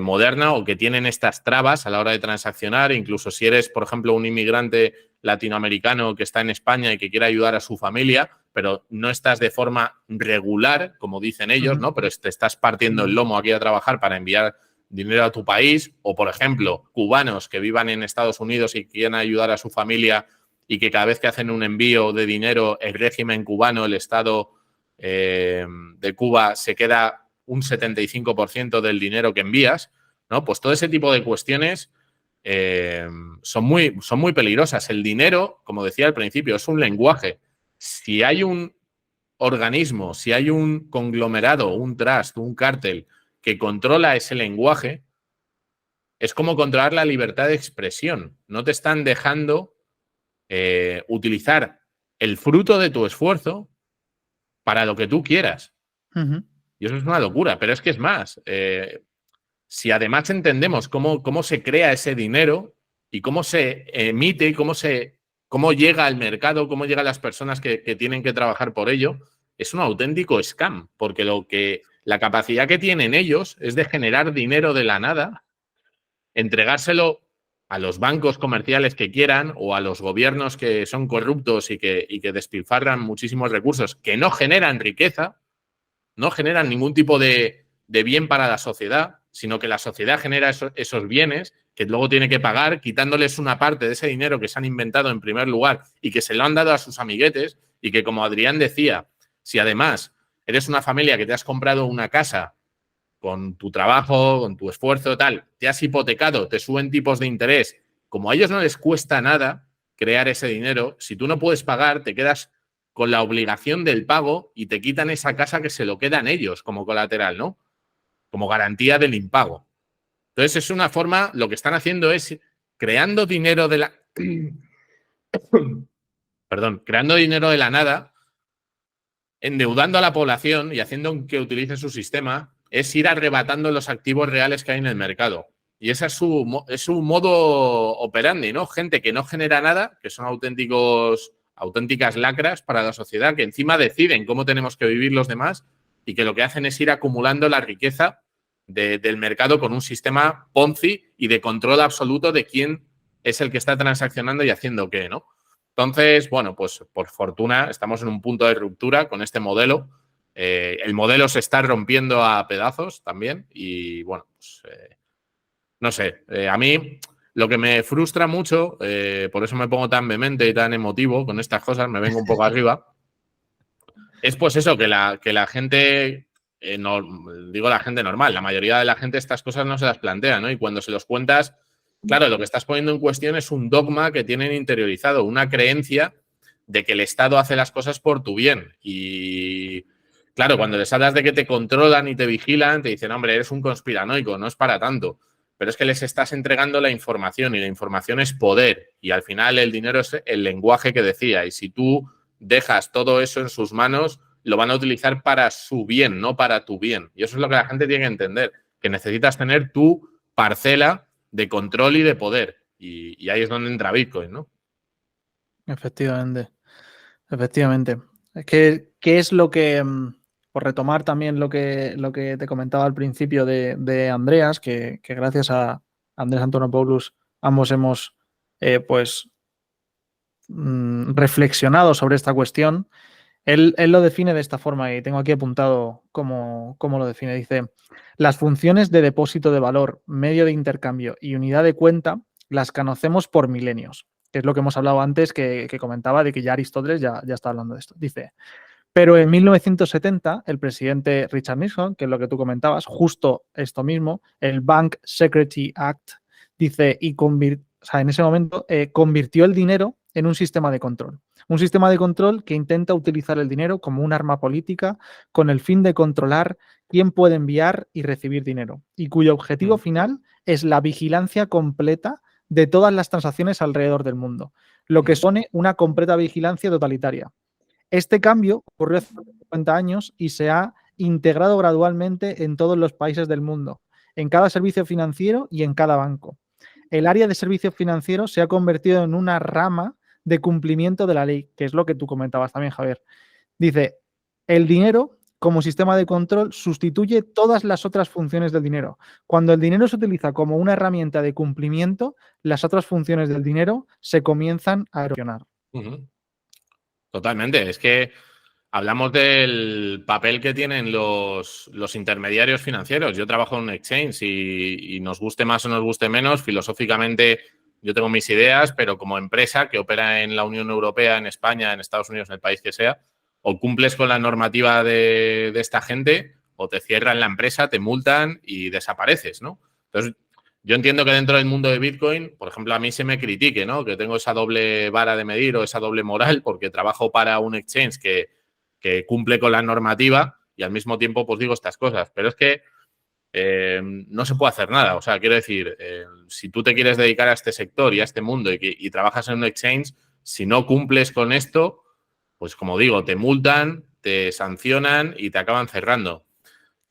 moderna o que tienen estas trabas a la hora de transaccionar, incluso si eres, por ejemplo, un inmigrante latinoamericano que está en España y que quiere ayudar a su familia, pero no estás de forma regular, como dicen ellos, ¿no? Pero te estás partiendo el lomo aquí a trabajar para enviar dinero a tu país, o, por ejemplo, cubanos que vivan en Estados Unidos y quieran ayudar a su familia y que cada vez que hacen un envío de dinero, el régimen cubano, el Estado de Cuba, se queda un 75% del dinero que envías, ¿no? Pues todo ese tipo de cuestiones son muy peligrosas. El dinero, como decía al principio, es un lenguaje. Si hay un organismo, si hay un conglomerado, un trust, un cártel que controla ese lenguaje, es como controlar la libertad de expresión. No te están dejando utilizar el fruto de tu esfuerzo para lo que tú quieras. Ujú. Y eso es una locura, pero es que es más. Si además entendemos cómo se crea ese dinero y cómo se emite y cómo llega al mercado, cómo llegan las personas que tienen que trabajar por ello, es un auténtico scam, porque la capacidad que tienen ellos es de generar dinero de la nada, entregárselo a los bancos comerciales que quieran o a los gobiernos que son corruptos y que despilfarran muchísimos recursos, que no generan riqueza, no generan ningún tipo de bien para la sociedad, sino que la sociedad genera esos bienes que luego tiene que pagar, quitándoles una parte de ese dinero que se han inventado en primer lugar y que se lo han dado a sus amiguetes, y que, como Adrián decía, si además eres una familia que te has comprado una casa con tu trabajo, con tu esfuerzo, tal, te has hipotecado, te suben tipos de interés, como a ellos no les cuesta nada crear ese dinero, si tú no puedes pagar, te quedas con la obligación del pago y te quitan esa casa que se lo quedan ellos como colateral, ¿no? Como garantía del impago. Entonces, es una forma, lo que están haciendo es creando dinero de la... Perdón, creando dinero de la nada, endeudando a la población y haciendo que utilice su sistema, es ir arrebatando los activos reales que hay en el mercado. Y ese es su modo operandi, ¿no? Gente que no genera nada, que son auténticas lacras para la sociedad, que encima deciden cómo tenemos que vivir los demás y que lo que hacen es ir acumulando la riqueza del mercado con un sistema Ponzi y de control absoluto de quién es el que está transaccionando y haciendo qué, ¿no? Entonces, bueno, pues por fortuna estamos en un punto de ruptura con este modelo. El modelo se está rompiendo a pedazos también y, bueno, pues no sé, a mí lo que me frustra mucho, por eso me pongo tan vehemente y tan emotivo con estas cosas, me vengo un poco arriba, es pues eso, que la gente, no, digo la gente normal, la mayoría de la gente estas cosas no se las plantea, ¿no? Y cuando se los cuentas, claro, lo que estás poniendo en cuestión es un dogma que tienen interiorizado, una creencia de que el Estado hace las cosas por tu bien. Y claro, cuando les hablas de que te controlan y te vigilan, te dicen, hombre, eres un conspiranoico, no es para tanto. Pero es que les estás entregando la información y la información es poder. Y al final el dinero es el lenguaje que decía. Y si tú dejas todo eso en sus manos, lo van a utilizar para su bien, no para tu bien. Y eso es lo que la gente tiene que entender, que necesitas tener tu parcela de control y de poder. Y ahí es donde entra Bitcoin, ¿no? Efectivamente, efectivamente. ¿Qué es lo que, por retomar también lo que te comentaba al principio de Andreas, que gracias a Andrés Antonopoulos ambos hemos pues reflexionado sobre esta cuestión? Él lo define de esta forma y tengo aquí apuntado cómo lo define. Dice, las funciones de depósito de valor, medio de intercambio y unidad de cuenta las conocemos por milenios, que es lo que hemos hablado antes, que comentaba de que ya Aristóteles ya está hablando de esto. Dice, pero en 1970 el presidente Richard Nixon, que es lo que tú comentabas, justo esto mismo, el Bank Security Act, dice, en ese momento convirtió el dinero en un sistema de control. Un sistema de control que intenta utilizar el dinero como un arma política con el fin de controlar quién puede enviar y recibir dinero, y cuyo objetivo final es la vigilancia completa de todas las transacciones alrededor del mundo, lo que supone una completa vigilancia totalitaria. Este cambio ocurrió hace 50 años y se ha integrado gradualmente en todos los países del mundo, en cada servicio financiero y en cada banco. El área de servicios financieros se ha convertido en una rama de cumplimiento de la ley, que es lo que tú comentabas también, Javier. Dice, el dinero como sistema de control sustituye todas las otras funciones del dinero. Cuando el dinero se utiliza como una herramienta de cumplimiento, las otras funciones del dinero se comienzan a erosionar. Totalmente. Es que hablamos del papel que tienen los intermediarios financieros. Yo trabajo en un exchange y nos guste más o nos guste menos, filosóficamente yo tengo mis ideas, pero como empresa que opera en la Unión Europea, en España, en Estados Unidos, en el país que sea, o cumples con la normativa de esta gente o te cierran la empresa, te multan y desapareces, ¿no? Entonces, yo entiendo que dentro del mundo de Bitcoin, por ejemplo, a mí se me critique, ¿no? Que tengo esa doble vara de medir o esa doble moral porque trabajo para un exchange que cumple con la normativa y al mismo tiempo pues digo estas cosas. Pero es que no se puede hacer nada. O sea, quiero decir, si tú te quieres dedicar a este sector y a este mundo y trabajas en un exchange, si no cumples con esto, pues como digo, te multan, te sancionan y te acaban cerrando.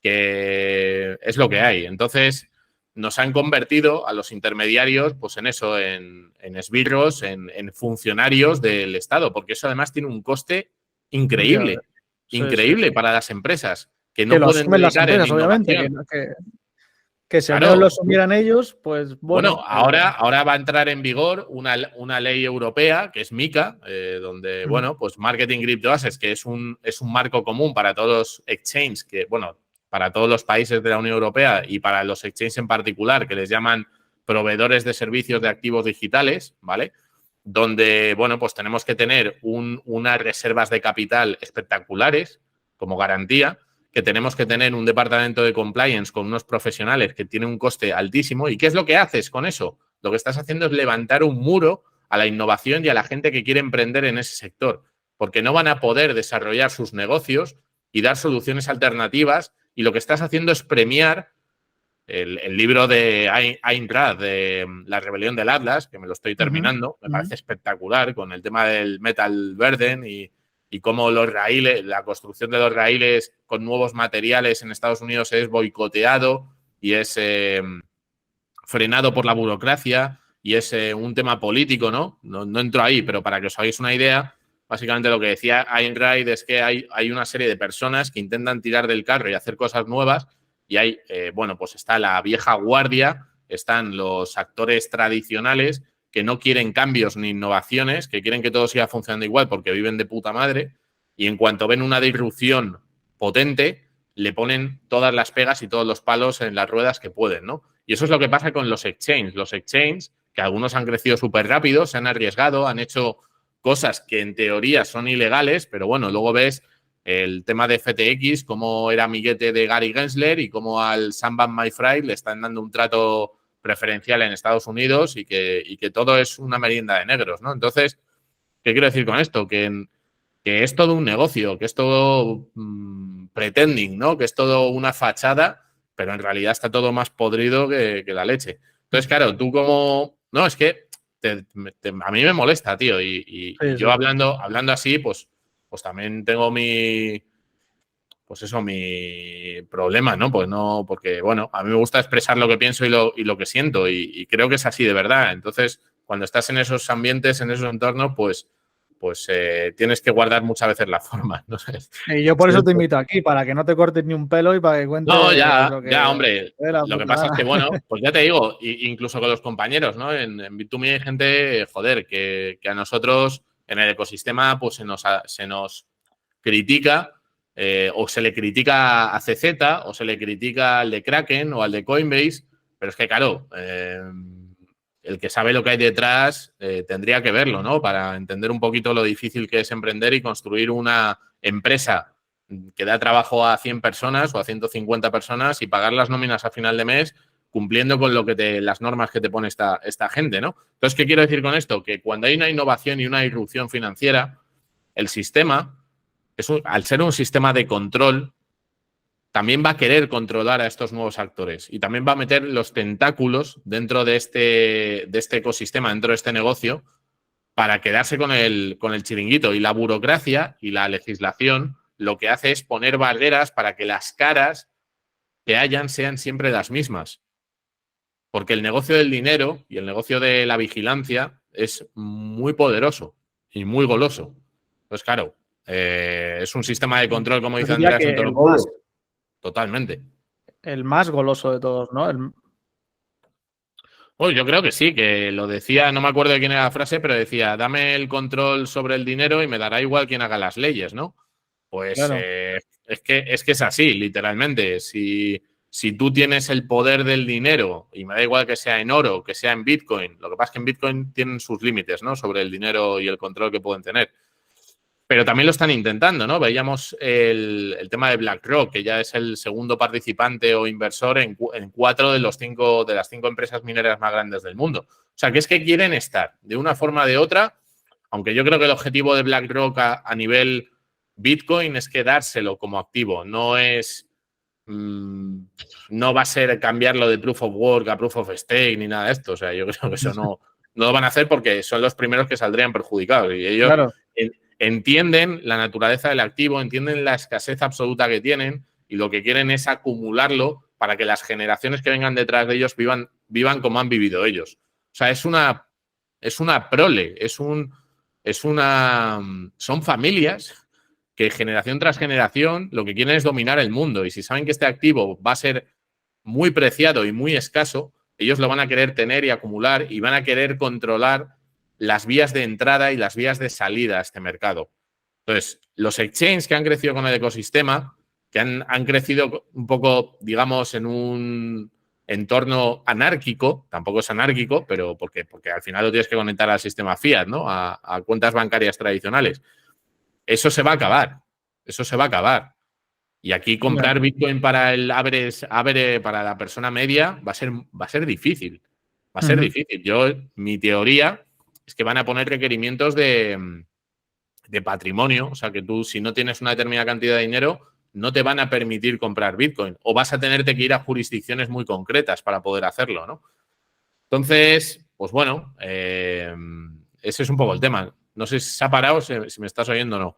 Que es lo que hay. Entonces, nos han convertido a los intermediarios, pues en eso, en esbirros, en funcionarios del Estado, porque eso además tiene un coste increíble, Sí, increíble para las empresas, que que no lo pueden asumen las dedicar en empresas, obviamente. innovación. Que si al menos Claro. lo asumieran ellos, pues bueno. Bueno, ahora va a entrar en vigor una ley europea, que es MiCA, donde, bueno, pues Marketing Crypto Assets, que es un marco común para todos los exchanges, que, bueno, para todos los países de la Unión Europea y para los exchanges en particular, que les llaman proveedores de servicios de activos digitales, ¿vale? Donde, bueno, pues tenemos que tener unas reservas de capital espectaculares como garantía, que tenemos que tener un departamento de compliance con unos profesionales que tiene un coste altísimo. ¿Y qué es lo que haces con eso? Lo que estás haciendo es levantar un muro a la innovación y a la gente que quiere emprender en ese sector, porque no van a poder desarrollar sus negocios y dar soluciones alternativas, y lo que estás haciendo es premiar el libro de Ayn Rand, de La rebelión del Atlas, que me lo estoy terminando, me parece espectacular, con el tema del metal burden y cómo los raíles, la construcción de los raíles con nuevos materiales en Estados Unidos es boicoteado y es frenado por la burocracia y es un tema político, ¿no? No entro ahí, pero para que os hagáis una idea, básicamente lo que decía Ayn Rand es que hay una serie de personas que intentan tirar del carro y hacer cosas nuevas, y hay, bueno, pues está la vieja guardia, están los actores tradicionales que no quieren cambios ni innovaciones, que quieren que todo siga funcionando igual porque viven de puta madre, y en cuanto ven una disrupción potente, le ponen todas las pegas y todos los palos en las ruedas que pueden, ¿no? Y eso es lo que pasa con los exchanges. Los exchanges, que algunos han crecido súper rápido, se han arriesgado, han hecho cosas que en teoría son ilegales, pero bueno, luego ves el tema de FTX, cómo era amiguete de Gary Gensler y cómo al Sam Bankman-Fried le están dando un trato preferencial en Estados Unidos y que todo es una merienda de negros, ¿no? Entonces, ¿qué quiero decir con esto? Que es todo un negocio, que es todo pretending, ¿no? Que es todo una fachada, pero en realidad está todo más podrido que la leche. Entonces, claro, tú como... No, es que a mí me molesta, tío, y yo hablando así, pues también tengo mi problema, ¿no? Pues no, porque, bueno, a mí me gusta expresar lo que pienso y lo que siento, y creo que es así de verdad. Entonces, cuando estás en esos ambientes, en esos entornos, pues tienes que guardar muchas veces la forma, no sé. Y yo por eso te invito aquí, para que no te cortes ni un pelo y para que cuentes. No, ya, hombre. Lo que pasa es que, bueno, pues ya te digo, incluso con los compañeros, ¿no? En Bit2Me hay gente, joder, que a nosotros en el ecosistema pues se nos critica, o se le critica a CZ, o se le critica al de Kraken o al de Coinbase, pero es que, claro, el que sabe lo que hay detrás tendría que verlo, ¿no? Para entender un poquito lo difícil que es emprender y construir una empresa que da trabajo a 100 personas o a 150 personas y pagar las nóminas a final de mes cumpliendo con las normas que te pone esta gente, ¿no? Entonces, ¿qué quiero decir con esto? Que cuando hay una innovación y una irrupción financiera, el sistema, al ser un sistema de control, también va a querer controlar a estos nuevos actores y también va a meter los tentáculos dentro de este ecosistema, dentro de este negocio, para quedarse con el chiringuito. Y la burocracia y la legislación lo que hace es poner barreras para que las caras que hayan sean siempre las mismas. Porque el negocio del dinero y el negocio de la vigilancia es muy poderoso y muy goloso. Pues claro, es un sistema de control, como dice Andreas, en todos los juegos. Totalmente. El más goloso de todos, ¿no? Pues yo creo que sí, que lo decía, no me acuerdo de quién era la frase, pero decía, dame el control sobre el dinero y me dará igual quién haga las leyes, ¿no? Pues claro. Es que es así, literalmente. Si tú tienes el poder del dinero, y me da igual que sea en oro, que sea en Bitcoin, lo que pasa es que en Bitcoin tienen sus límites, ¿no? Sobre el dinero y el control que pueden tener. Pero también lo están intentando, ¿no? Veíamos el tema de BlackRock, que ya es el segundo participante o inversor en 4 de las 5 empresas mineras más grandes del mundo. O sea, que es que quieren estar de una forma o de otra, aunque yo creo que el objetivo de BlackRock a nivel Bitcoin es quedárselo como activo, no es... no va a ser cambiarlo de Proof of Work a Proof of Stake ni nada de esto. O sea, yo creo que eso no lo van a hacer porque son los primeros que saldrían perjudicados. Y ellos... Claro. entienden la naturaleza del activo, entienden la escasez absoluta que tienen y lo que quieren es acumularlo para que las generaciones que vengan detrás de ellos vivan como han vivido ellos. O sea, es una prole, son familias que generación tras generación lo que quieren es dominar el mundo y si saben que este activo va a ser muy preciado y muy escaso, ellos lo van a querer tener y acumular y van a querer controlar las vías de entrada y las vías de salida a este mercado. Entonces, los exchanges que han crecido con el ecosistema, que han crecido un poco, digamos, en un entorno anárquico, tampoco es anárquico, pero porque al final lo tienes que conectar al sistema fiat, ¿no? A cuentas bancarias tradicionales. Eso se va a acabar. Eso se va a acabar. Y aquí comprar Bitcoin para el average, para la persona media va a ser difícil. Va a ser difícil. Mi teoría es que van a poner requerimientos de patrimonio. O sea, que tú, si no tienes una determinada cantidad de dinero, no te van a permitir comprar Bitcoin. O vas a tenerte que ir a jurisdicciones muy concretas para poder hacerlo, ¿no? Entonces, pues bueno, ese es un poco el tema. No sé si se ha parado, si me estás oyendo o no.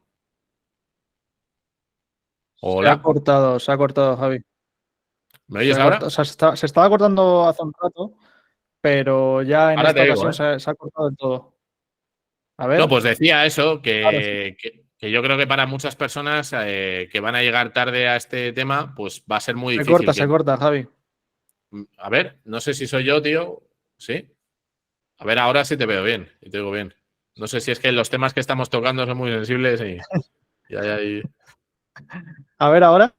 Hola. Se ha cortado, Javi. ¿Me oyes ahora? O sea, se estaba cortando hace un rato, pero ya en Ahora esta te ocasión digo, se ha cortado del todo. A ver. No, pues decía eso, Ahora sí. que yo creo que para muchas personas que van a llegar tarde a este tema, pues va a ser muy Se difícil. se corta, Javi. A ver, no sé si soy yo, tío. ¿Sí? A ver, ahora sí te veo bien y te digo bien. No sé si es que los temas que estamos tocando son muy sensibles y hay... A ver, ahora.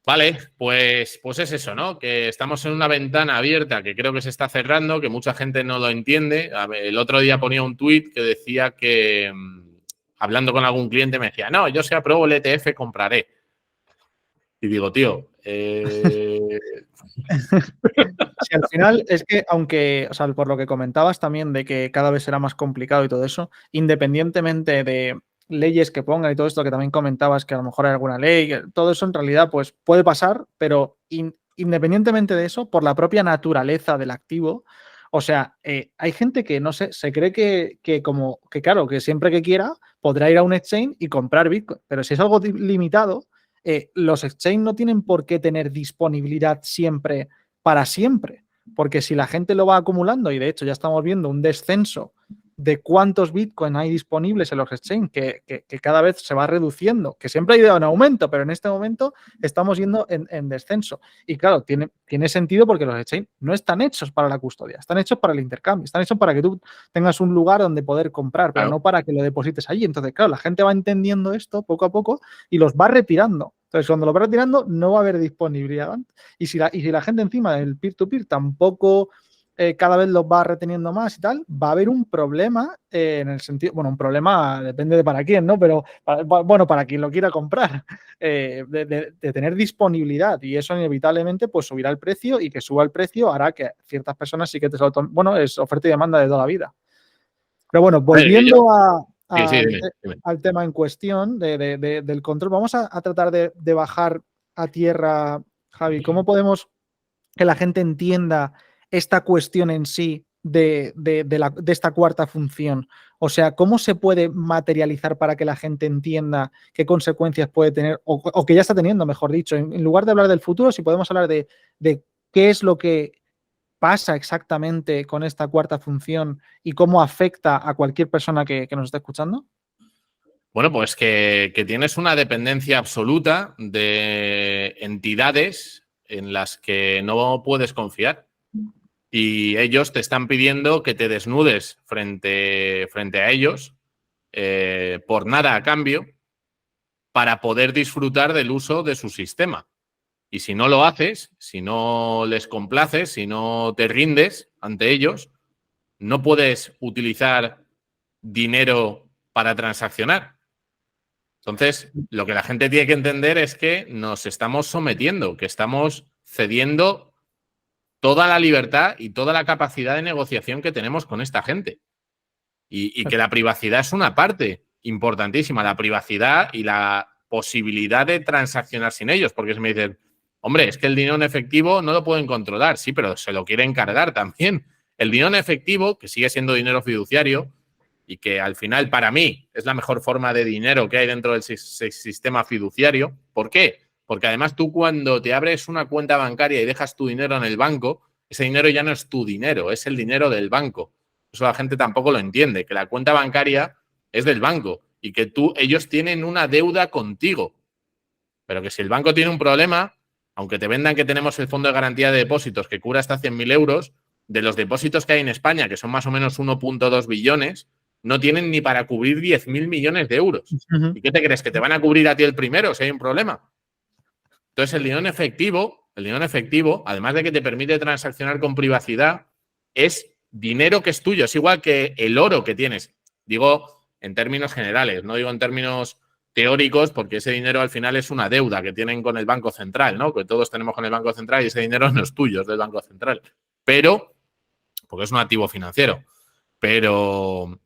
Vale, pues es eso, ¿no? Que estamos en una ventana abierta que creo que se está cerrando, que mucha gente no lo entiende. El otro día ponía un tuit que decía que, hablando con algún cliente, me decía, no, yo si apruebo el ETF compraré. Y digo, tío, Sí, al final es que, aunque, o sea, por lo que comentabas también de que cada vez será más complicado y todo eso, independientemente de leyes que pongan y todo esto que también comentabas, que a lo mejor hay alguna ley, todo eso en realidad pues puede pasar, pero independientemente de eso, por la propia naturaleza del activo, o sea, hay gente que, no sé, se cree que claro, que siempre que quiera podrá ir a un exchange y comprar Bitcoin, pero si es algo limitado, los exchanges no tienen por qué tener disponibilidad siempre para siempre, porque si la gente lo va acumulando, y de hecho ya estamos viendo un descenso de cuántos Bitcoin hay disponibles en los exchanges, que cada vez se va reduciendo, que siempre ha ido en aumento, pero en este momento estamos yendo en descenso. Y claro, tiene sentido porque los exchanges no están hechos para la custodia, están hechos para el intercambio, están hechos para que tú tengas un lugar donde poder comprar, pero claro. no para que lo deposites allí. Entonces, claro, la gente va entendiendo esto poco a poco y los va retirando. Entonces, cuando lo va retirando, no va a haber disponibilidad. Y si la gente encima del peer-to-peer tampoco cada vez los va reteniendo más y tal, va a haber un problema en el sentido, bueno, un problema depende de para quién, ¿no? Pero, bueno, para quien lo quiera comprar, de tener disponibilidad y eso inevitablemente pues subirá el precio y que suba el precio hará que ciertas personas sí que te bueno, es oferta y demanda de toda la vida. Pero bueno, volviendo dime. al tema en cuestión del control, vamos a tratar de bajar a tierra, Javi. ¿Cómo podemos que la gente entienda esta cuestión en sí de esta cuarta función? O sea, ¿cómo se puede materializar para que la gente entienda qué consecuencias puede tener, o que ya está teniendo, mejor dicho? En lugar de hablar del futuro, si podemos hablar de qué es lo que pasa exactamente con esta cuarta función y cómo afecta a cualquier persona que nos esté escuchando. Bueno, pues que tienes una dependencia absoluta de entidades en las que no puedes confiar. Y ellos te están pidiendo que te desnudes frente a ellos por nada a cambio para poder disfrutar del uso de su sistema. Y si no lo haces, si no les complaces, si no te rindes ante ellos, no puedes utilizar dinero para transaccionar. Entonces, lo que la gente tiene que entender es que nos estamos sometiendo, que estamos cediendo toda la libertad y toda la capacidad de negociación que tenemos con esta gente. Y que la privacidad es una parte importantísima, la privacidad y la posibilidad de transaccionar sin ellos, porque si me dicen, hombre, es que el dinero en efectivo no lo pueden controlar, sí, pero se lo quieren cargar también. El dinero en efectivo, que sigue siendo dinero fiduciario y que al final para mí es la mejor forma de dinero que hay dentro del sistema fiduciario. ¿Por qué? Porque además tú cuando te abres una cuenta bancaria y dejas tu dinero en el banco, ese dinero ya no es tu dinero, es el dinero del banco. Eso la gente tampoco lo entiende, que la cuenta bancaria es del banco y que ellos tienen una deuda contigo. Pero que si el banco tiene un problema, aunque te vendan que tenemos el fondo de garantía de depósitos que cubra hasta 100.000 euros, de los depósitos que hay en España, que son más o menos 1,2 billones, no tienen ni para cubrir 10.000 millones de euros. ¿Y qué te crees? ¿Que te van a cubrir a ti el primero si hay un problema? Entonces, el dinero en efectivo, además de que te permite transaccionar con privacidad, es dinero que es tuyo. Es igual que el oro que tienes. Digo en términos generales, no digo en términos teóricos, porque ese dinero al final es una deuda que tienen con el Banco Central, ¿no? Que todos tenemos con el Banco Central y ese dinero no es tuyo, es del Banco Central. Pero, porque es un activo financiero. Pero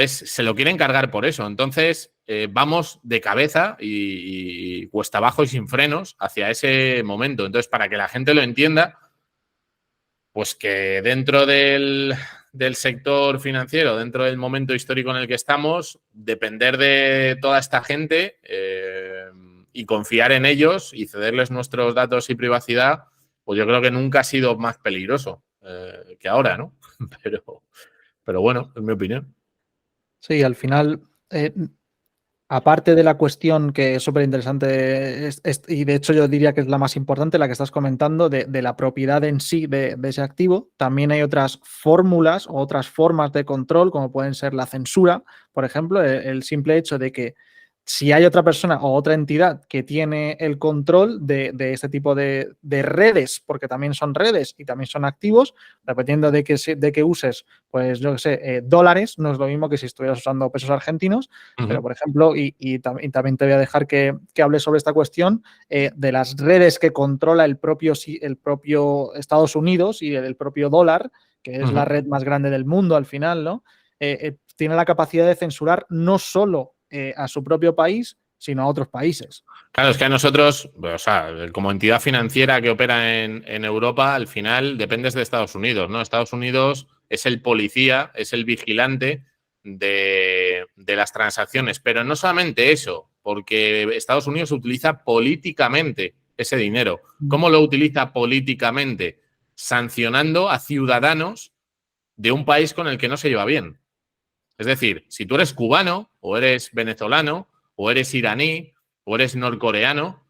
se lo quieren cargar por eso. Entonces, vamos de cabeza y cuesta abajo y sin frenos hacia ese momento. Entonces, para que la gente lo entienda, pues que dentro del sector financiero, dentro del momento histórico en el que estamos, depender de toda esta gente y confiar en ellos y cederles nuestros datos y privacidad, pues yo creo que nunca ha sido más peligroso que ahora, ¿no? Pero bueno, es mi opinión. Sí, al final, aparte de la cuestión que es súper interesante, y de hecho yo diría que es la más importante, la que estás comentando, de la propiedad en sí de ese activo, también hay otras fórmulas o otras formas de control, como pueden ser la censura, por ejemplo, el simple hecho de que si hay otra persona o otra entidad que tiene el control de este tipo de redes, porque también son redes y también son activos, dependiendo de que uses, pues yo qué sé, dólares, no es lo mismo que si estuvieras usando pesos argentinos, pero por ejemplo, y también te voy a dejar que hables sobre esta cuestión de las redes que controla el propio Estados Unidos y el propio dólar, que es la red más grande del mundo al final, ¿no? Tiene la capacidad de censurar no solo a su propio país, sino a otros países. Claro, es que a nosotros, o sea, como entidad financiera que opera en Europa, al final dependes de Estados Unidos, ¿no? Estados Unidos es el policía, es el vigilante de las transacciones. Pero no solamente eso, porque Estados Unidos utiliza políticamente ese dinero. ¿Cómo lo utiliza políticamente? Sancionando a ciudadanos de un país con el que no se lleva bien. Es decir, si tú eres cubano o eres venezolano o eres iraní o eres norcoreano,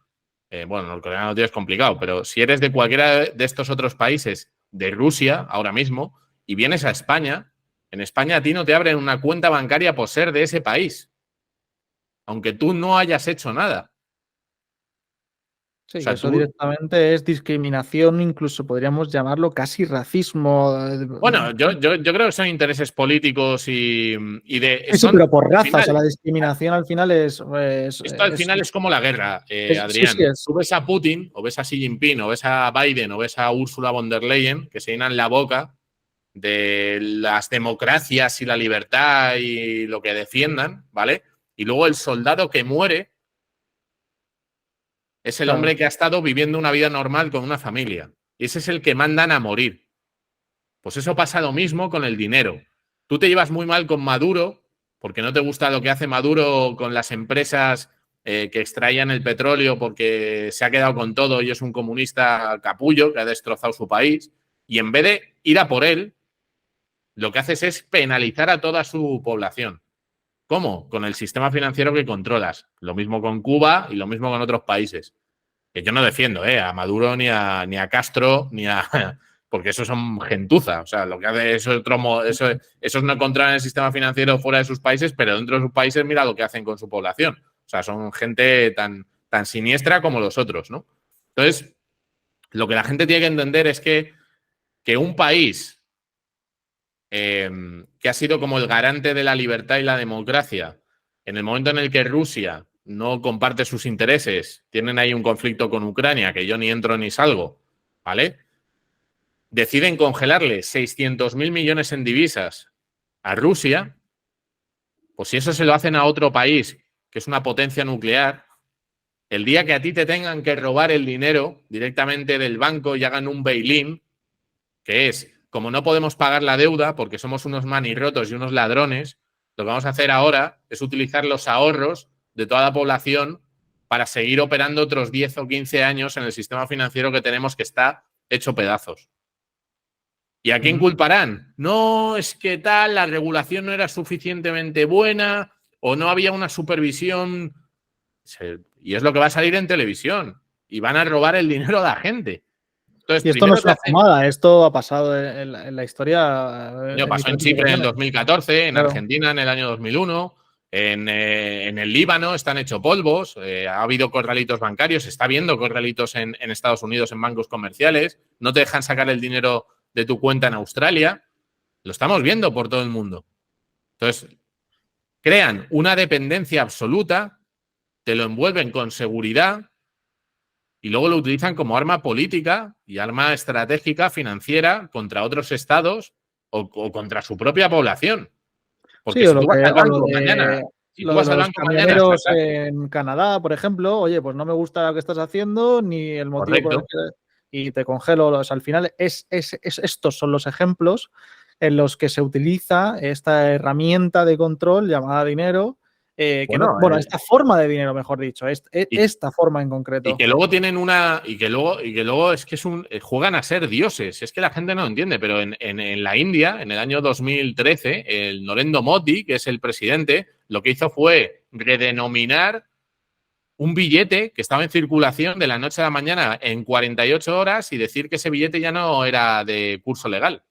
bueno, norcoreano tío es complicado, pero si eres de cualquiera de estos otros países, de Rusia ahora mismo, y vienes a España, en España a ti no te abren una cuenta bancaria por ser de ese país, aunque tú no hayas hecho nada. Sí, O sea, eso directamente es discriminación, incluso podríamos llamarlo casi racismo. Bueno, yo creo que son intereses políticos y de... Sí, pero por raza, final, o sea, la discriminación al final es... esto al final es como la guerra, Adrián. Sí, Tú ves a Putin, o ves a Xi Jinping, o ves a Biden, o ves a Ursula von der Leyen, que se llenan la boca de las democracias y la libertad y lo que defiendan, ¿vale? Y luego el soldado que muere es el hombre que ha estado viviendo una vida normal con una familia. Y ese es el que mandan a morir. Pues eso pasa lo mismo con el dinero. Tú te llevas muy mal con Maduro porque no te gusta lo que hace Maduro con las empresas que extraían el petróleo porque se ha quedado con todo y es un comunista capullo que ha destrozado su país. Y en vez de ir a por él, lo que haces es penalizar a toda su población. ¿Cómo? Con el sistema financiero que controlas. Lo mismo con Cuba y lo mismo con otros países. Que yo no defiendo a Maduro ni a Castro, ni a... porque esos son gentuza. O sea, lo que hace es esos no controlan el sistema financiero fuera de sus países, pero dentro de sus países mira lo que hacen con su población. O sea, son gente tan siniestra como los otros, ¿no? Entonces, lo que la gente tiene que entender es que un país que ha sido como el garante de la libertad y la democracia, en el momento en el que Rusia no comparte sus intereses, tienen ahí un conflicto con Ucrania, que yo ni entro ni salgo, ¿vale? Deciden congelarle 600.000 millones en divisas a Rusia, pues si eso se lo hacen a otro país, que es una potencia nuclear, el día que a ti te tengan que robar el dinero directamente del banco y hagan un bail-in, que es como no podemos pagar la deuda porque somos unos manirrotos y unos ladrones, lo que vamos a hacer ahora es utilizar los ahorros de toda la población para seguir operando otros 10 o 15 años en el sistema financiero que tenemos, que está hecho pedazos. ¿Y a quién culparán? No, es que tal, la regulación no era suficientemente buena o no había una supervisión. Y es lo que va a salir en televisión. Y van a robar el dinero a la gente. Entonces, y esto no es una fumada, esto ha pasado en la historia. Pasó en Chipre en el 2014, en Claro. Argentina en el año 2001, en el Líbano están hechos polvos, ha habido corralitos bancarios, está habiendo corralitos en Estados Unidos en bancos comerciales, no te dejan sacar el dinero de tu cuenta en Australia, lo estamos viendo por todo el mundo. Entonces, crean una dependencia absoluta, te lo envuelven con seguridad y luego lo utilizan como arma política y arma estratégica financiera contra otros estados o contra su propia población. Porque Sí, si tú vas al banco mañana, si tú lo de vas al los banco mañana, camioneros en Canadá, por ejemplo, oye, pues no me gusta lo que estás haciendo ni el motivo por el que, y te congelo. Al final, estos son los ejemplos en los que se utiliza esta herramienta de control llamada dinero. Esta forma de dinero, mejor dicho, esta forma en concreto. Y que luego tienen una. Y que luego es que juegan a ser dioses. Es que la gente no lo entiende, pero en la India, en el año 2013, el Narendra Modi, que es el presidente, lo que hizo fue redenominar un billete que estaba en circulación de la noche a la mañana en 48 horas y decir que ese billete ya no era de curso legal.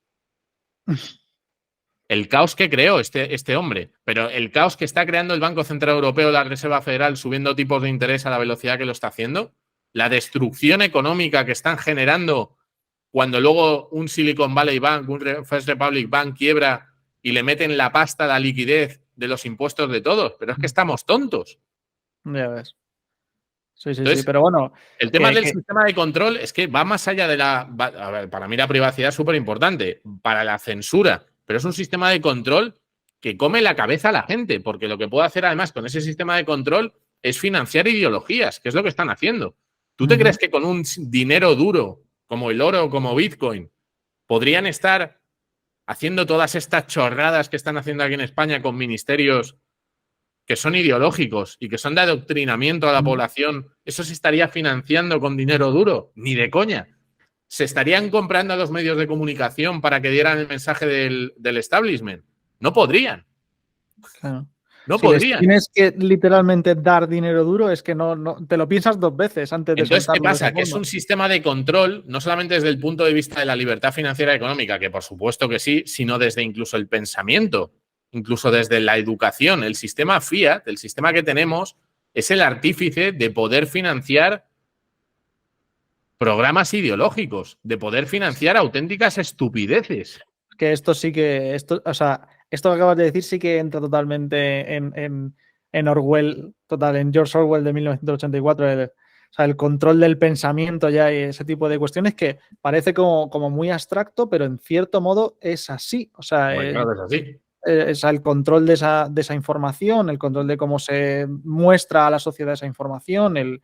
El caos que creó este hombre, pero el caos que está creando el Banco Central Europeo, la Reserva Federal, subiendo tipos de interés a la velocidad que lo está haciendo, la destrucción económica que están generando cuando luego un Silicon Valley Bank, un First Republic Bank quiebra y le meten la pasta, la liquidez de los impuestos de todos. Pero es que estamos tontos. Ya ves. Sí, Entonces, pero bueno. El tema del sistema de control es que va más allá de la. A ver, para mí la privacidad es súper importante, para la censura, pero es un sistema de control que come la cabeza a la gente, porque lo que puedo hacer además con ese sistema de control es financiar ideologías, que es lo que están haciendo. ¿Tú te crees que con un dinero duro como el oro o como Bitcoin podrían estar haciendo todas estas chorradas que están haciendo aquí en España con ministerios que son ideológicos y que son de adoctrinamiento a la población? ¿Eso se estaría financiando con dinero duro? Ni de coña. ¿Se estarían comprando a los medios de comunicación para que dieran el mensaje del establishment? No podrían. Claro. No podrían. Tienes que literalmente dar dinero duro, es que no te lo piensas dos veces antes de Entonces, ¿qué soltarlo. pasa? Que es un sistema de control, no solamente desde el punto de vista de la libertad financiera y económica, que por supuesto que sí, sino desde incluso el pensamiento, incluso desde la educación. El sistema Fiat, el sistema que tenemos, es el artífice de poder financiar programas ideológicos, de poder financiar auténticas estupideces. Que esto sí que, esto que acabas de decir sí que entra totalmente en Orwell, en George Orwell de 1984, el control del pensamiento ya y ese tipo de cuestiones que parece como muy abstracto, pero en cierto modo es así. Claro, es así. Es el control de esa información, el control de cómo se muestra a la sociedad esa información,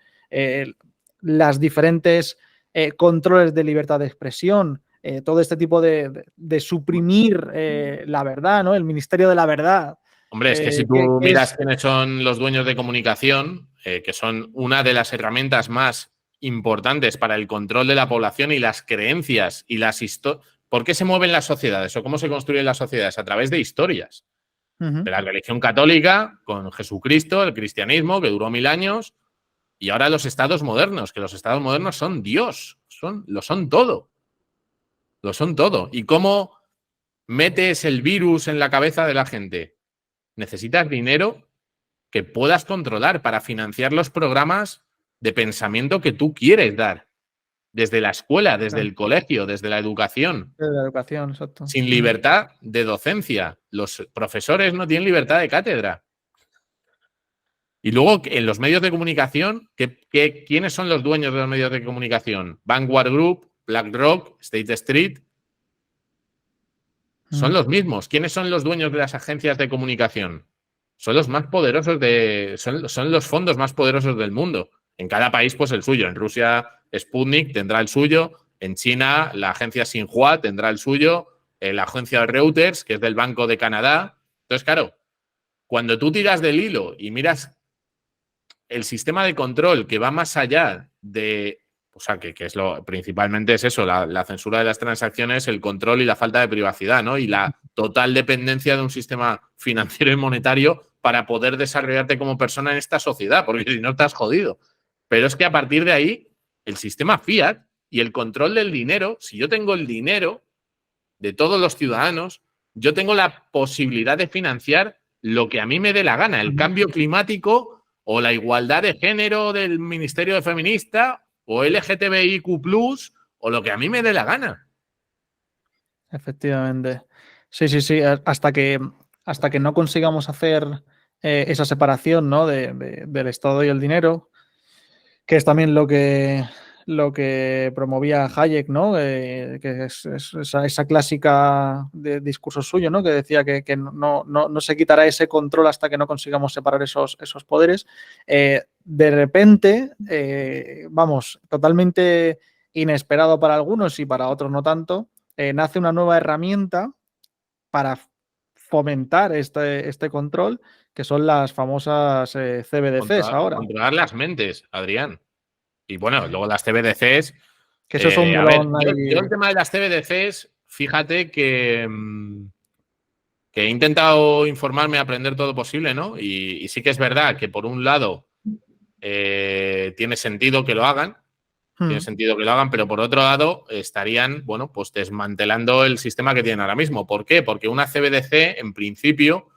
las diferentes controles de libertad de expresión, todo este tipo de suprimir la verdad, ¿no? El Ministerio de la Verdad. Hombre, es que si tú miras quiénes son los dueños de comunicación, que son una de las herramientas más importantes para el control de la población y las creencias y las historias. ¿Por qué se mueven las sociedades o cómo se construyen las sociedades? A través de historias. De la religión católica, con Jesucristo, el cristianismo, que duró 1000 años, y ahora los estados modernos, que los estados modernos son Dios, lo son todo. Lo son todo. ¿Y cómo metes el virus en la cabeza de la gente? Necesitas dinero que puedas controlar para financiar los programas de pensamiento que tú quieres dar. Desde la escuela, desde el colegio, desde la educación. Desde la educación, exacto. Sin libertad de docencia. Los profesores no tienen libertad de cátedra. Y luego, en los medios de comunicación, ¿quiénes son los dueños de los medios de comunicación? Vanguard Group, BlackRock, State Street. Son los mismos. ¿Quiénes son los dueños de las agencias de comunicación? Son los más poderosos son los fondos más poderosos del mundo. En cada país, pues el suyo. En Rusia, Sputnik tendrá el suyo. En China, la agencia Xinhua tendrá el suyo, la agencia Reuters, que es del Banco de Canadá. Entonces, claro, cuando tú tiras del hilo y miras el sistema de control que va más allá de, o sea, que es principalmente es eso, la censura de las transacciones, el control y la falta de privacidad, ¿no? Y la total dependencia de un sistema financiero y monetario para poder desarrollarte como persona en esta sociedad, porque si no estás jodido. Pero es que a partir de ahí, el sistema fiat y el control del dinero, si yo tengo el dinero de todos los ciudadanos, yo tengo la posibilidad de financiar lo que a mí me dé la gana, el cambio climático o la igualdad de género del Ministerio de Feminista o LGTBIQ+, o lo que a mí me dé la gana. Efectivamente. Sí, sí, sí. Hasta que no consigamos hacer esa separación, ¿no? Del Estado y el dinero, que es también lo que promovía Hayek, ¿no? Que es esa clásica de discurso suyo, ¿no? Que decía que no se quitará ese control hasta que no consigamos separar esos poderes. De repente, vamos, totalmente inesperado para algunos y para otros no tanto, nace una nueva herramienta para fomentar este control, que son las famosas CBDCs ahora. Controlar las mentes, Adrián. Y bueno, luego las CBDCs. Que eso es un melón yo el tema de las CBDCs, fíjate que he intentado informarme, aprender todo posible, ¿no? Y sí que es verdad que por un lado tiene sentido que lo hagan, pero por otro lado estarían, bueno, pues desmantelando el sistema que tienen ahora mismo. ¿Por qué? Porque una CBDC, en principio,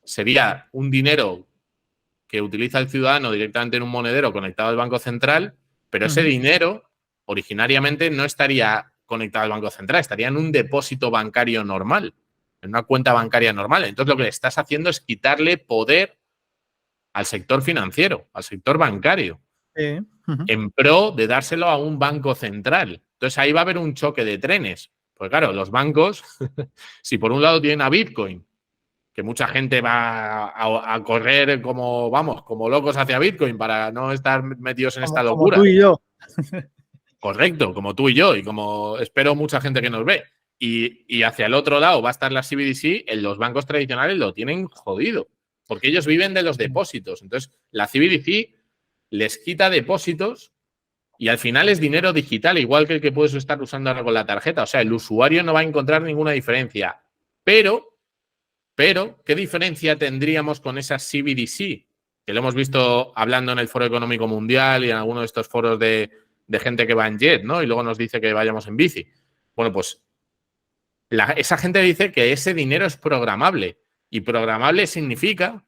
sería un dinero que utiliza el ciudadano directamente en un monedero conectado al Banco Central, pero ese dinero originariamente no estaría conectado al Banco Central, estaría en un depósito bancario normal, en una cuenta bancaria normal. Entonces lo que le estás haciendo es quitarle poder al sector financiero, al sector bancario, en pro de dárselo a un banco central. Entonces ahí va a haber un choque de trenes. Pues claro, los bancos, si por un lado tienen a Bitcoin, que mucha gente va a correr como locos hacia Bitcoin para no estar metidos en esta locura. Como tú y yo. Correcto, como tú y yo, y como espero mucha gente que nos ve. Y hacia el otro lado va a estar la CBDC, los bancos tradicionales lo tienen jodido, porque ellos viven de los depósitos. Entonces, la CBDC les quita depósitos y al final es dinero digital, igual que el que puedes estar usando ahora con la tarjeta. O sea, el usuario no va a encontrar ninguna diferencia. Pero, ¿qué diferencia tendríamos con esa CBDC? Que lo hemos visto hablando en el Foro Económico Mundial y en alguno de estos foros de gente que va en jet, ¿no? Y luego nos dice que vayamos en bici. Bueno, pues esa gente dice que ese dinero es programable. Y programable significa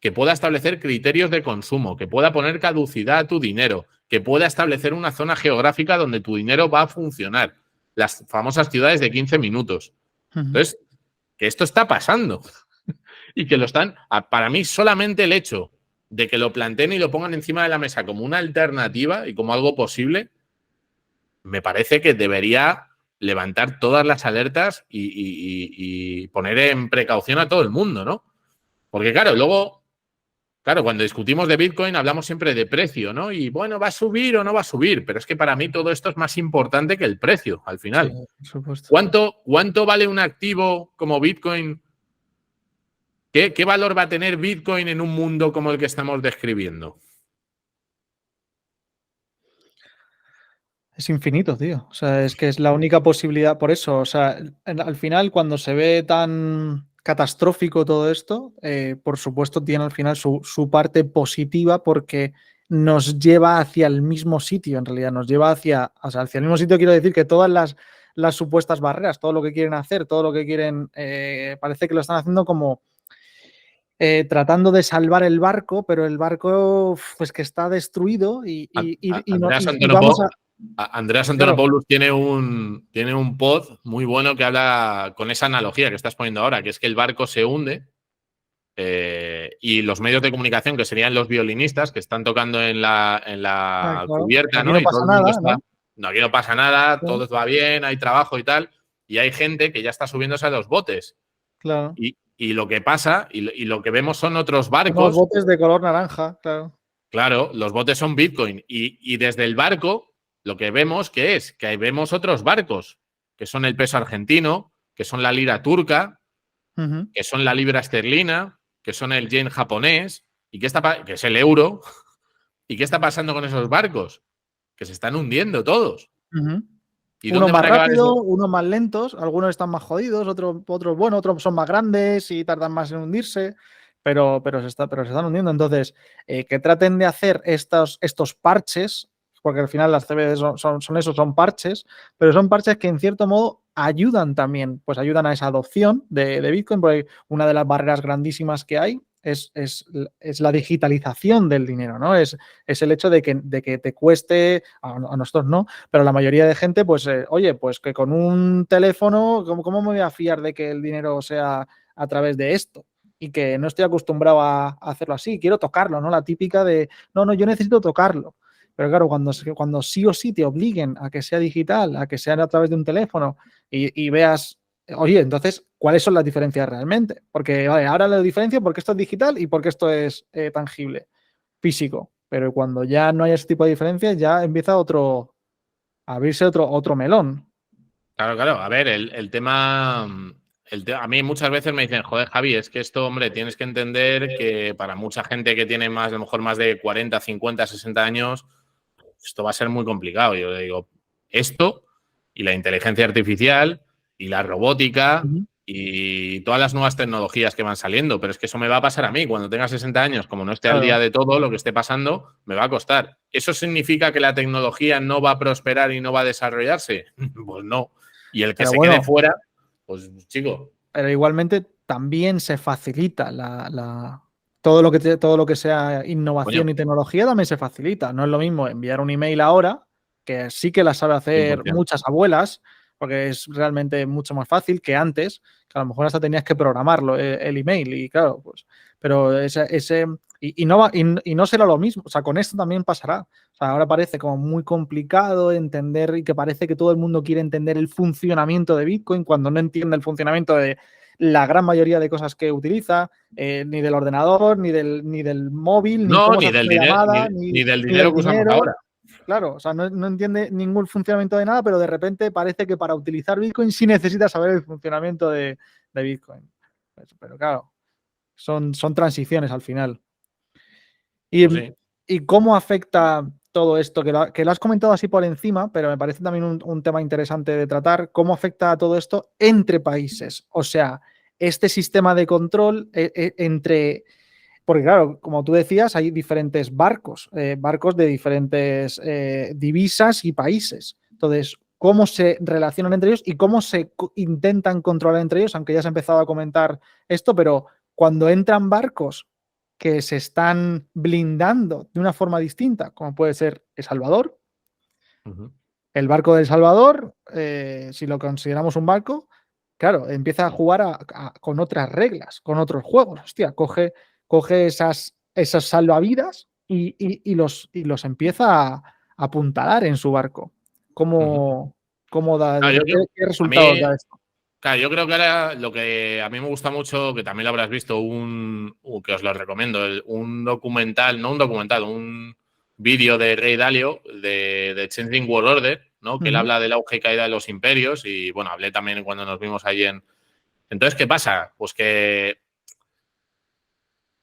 que pueda establecer criterios de consumo, que pueda poner caducidad a tu dinero, que pueda establecer una zona geográfica donde tu dinero va a funcionar. Las famosas ciudades de 15 minutos. Entonces, que esto está pasando y que lo están, para mí solamente el hecho de que lo planteen y lo pongan encima de la mesa como una alternativa y como algo posible, me parece que debería levantar todas las alertas y poner en precaución a todo el mundo, ¿no? Porque claro, luego, cuando discutimos de Bitcoin hablamos siempre de precio, ¿no? Y bueno, ¿va a subir o no va a subir? Pero es que para mí todo esto es más importante que el precio, al final. Sí, por supuesto. ¿Cuánto vale un activo como Bitcoin? ¿Qué valor va a tener Bitcoin en un mundo como el que estamos describiendo? Es infinito, tío. O sea, es que es la única posibilidad. Por eso, o sea, al final, cuando se ve tan catastrófico todo esto, por supuesto, tiene al final su parte positiva porque nos lleva hacia el mismo sitio, en realidad. Nos lleva hacia el mismo sitio, quiero decir que todas las supuestas barreras, todo lo que quieren hacer, todo lo que quieren, parece que lo están haciendo como tratando de salvar el barco, pero el barco pues que está destruido y vamos a... Andreas Antonopoulos tiene un pod muy bueno que habla con esa analogía que estás poniendo ahora, que es que el barco se hunde y los medios de comunicación, que serían los violinistas que están tocando en la cubierta, ¿no? Aquí no pasa nada, ¿no? Aquí no pasa nada, todo va bien, hay trabajo y tal, y hay gente que ya está subiéndose a los botes. Claro. Y lo que pasa, y lo que vemos son otros barcos. Los botes de color naranja, claro. Claro, los botes son Bitcoin. Y desde el barco, lo que vemos que vemos otros barcos, que son el peso argentino, que son la lira turca, que son la libra esterlina, que son el yen japonés, y que es el euro. ¿Y qué está pasando con esos barcos? Que se están hundiendo todos. ¿Y unos dónde más van a acabar rápidos, esos? unos más lentos, algunos están más jodidos, otros bueno, otros son más grandes y tardan más en hundirse, pero se están hundiendo. Entonces, que traten de hacer estos parches, porque al final las CBD son parches, pero son parches que en cierto modo ayudan también, pues ayudan a esa adopción de Bitcoin, porque una de las barreras grandísimas que hay es la digitalización del dinero, ¿no? Es el hecho de que te cueste, a nosotros no, pero la mayoría de gente, pues, oye, pues que con un teléfono, ¿cómo me voy a fiar de que el dinero sea a través de esto? Y que no estoy acostumbrado a hacerlo así, quiero tocarlo, ¿no? La típica de, no, yo necesito tocarlo. Pero claro, cuando sí o sí te obliguen a que sea digital, a que sea a través de un teléfono y veas, oye, entonces, ¿cuáles son las diferencias realmente? Porque, vale, ahora lo diferencio porque esto es digital y porque esto es tangible, físico. Pero cuando ya no hay ese tipo de diferencias, ya empieza a abrirse otro melón. Claro. A ver, el tema. A mí muchas veces me dicen, joder, Javi, es que esto, hombre, tienes que entender que para mucha gente que tiene más, a lo mejor más de 40, 50, 60 años, esto va a ser muy complicado. Yo le digo, esto y la inteligencia artificial y la robótica y todas las nuevas tecnologías que van saliendo, pero es que eso me va a pasar a mí. Cuando tenga 60 años, como no esté al día Claro. de todo lo que esté pasando, me va a costar. ¿Eso significa que la tecnología no va a prosperar y no va a desarrollarse? Pues no. Y el que Pero se quede bueno, fuera, pues chico. pero igualmente también se facilita todo lo que sea Coño, innovación y tecnología también se facilita. No es lo mismo enviar un email ahora, que sí que la sabe hacer 100%. muchas abuelas, porque es realmente mucho más fácil que antes, que a lo mejor hasta tenías que programarlo, el email, y claro, pues, pero y no será lo mismo. O sea, con esto también pasará. O sea, ahora parece como muy complicado entender y que parece que todo el mundo quiere entender el funcionamiento de Bitcoin cuando no entiende el funcionamiento de la gran mayoría de cosas que utiliza, ni del ordenador, ni del móvil, ni No, cómo se ni hace del una dinero, llamada, ni del ni del dinero que usamos dinero. ahora. Claro, o sea, no entiende ningún funcionamiento de nada, pero de repente parece que para utilizar Bitcoin sí necesita saber el funcionamiento de Bitcoin. Pero claro, son transiciones al final. Y, Pues sí. ¿Y cómo afecta todo esto? Que lo has comentado así por encima, pero me parece también un tema interesante de tratar. ¿Cómo afecta todo esto entre países? O sea, este sistema de control entre... Porque claro, como tú decías, hay diferentes barcos de diferentes divisas y países. Entonces, ¿cómo se relacionan entre ellos y cómo se intentan controlar entre ellos? Aunque ya se ha empezado a comentar esto, pero cuando entran barcos que se están blindando de una forma distinta, como puede ser El Salvador. El barco de El Salvador, si lo consideramos un barco, claro, empieza a jugar con otras reglas, con otros juegos. Hostia, coge esas salvavidas y los empieza a apuntalar en su barco. ¿Cómo, Claro, qué a resultados mí, da esto? claro, yo creo que ahora lo que a mí me gusta mucho, que también lo habrás visto, que os lo recomiendo, un documental, no un documental, un vídeo de Ray Dalio de Changing World Order, ¿no? Que él habla del auge y caída de los imperios y, bueno, hablé también cuando nos vimos ahí en... Entonces, ¿qué pasa? Pues que,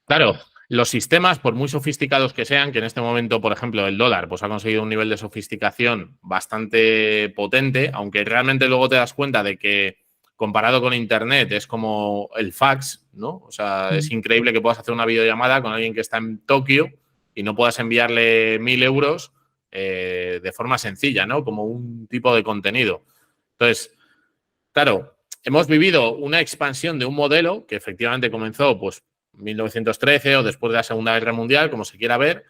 claro, los sistemas, por muy sofisticados que sean, que en este momento, por ejemplo, el dólar pues ha conseguido un nivel de sofisticación bastante potente, aunque realmente luego te das cuenta de que comparado con Internet es como el fax, ¿no? O sea, es increíble que puedas hacer una videollamada con alguien que está en Tokio y no puedas enviarle 1.000 euros de forma sencilla, ¿no? Como un tipo de contenido. Entonces, claro, hemos vivido una expansión de un modelo que efectivamente comenzó, pues, 1913 o después de la Segunda Guerra Mundial, como se quiera ver,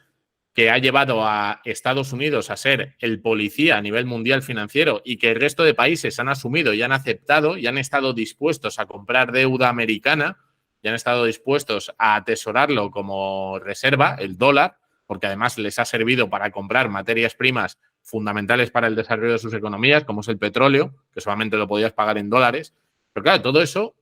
que ha llevado a Estados Unidos a ser el policía a nivel mundial financiero y que el resto de países han asumido y han aceptado y han estado dispuestos a comprar deuda americana y han estado dispuestos a atesorarlo como reserva, el dólar, porque además les ha servido para comprar materias primas fundamentales para el desarrollo de sus economías, como es el petróleo, que solamente lo podías pagar en dólares. Pero claro, todo eso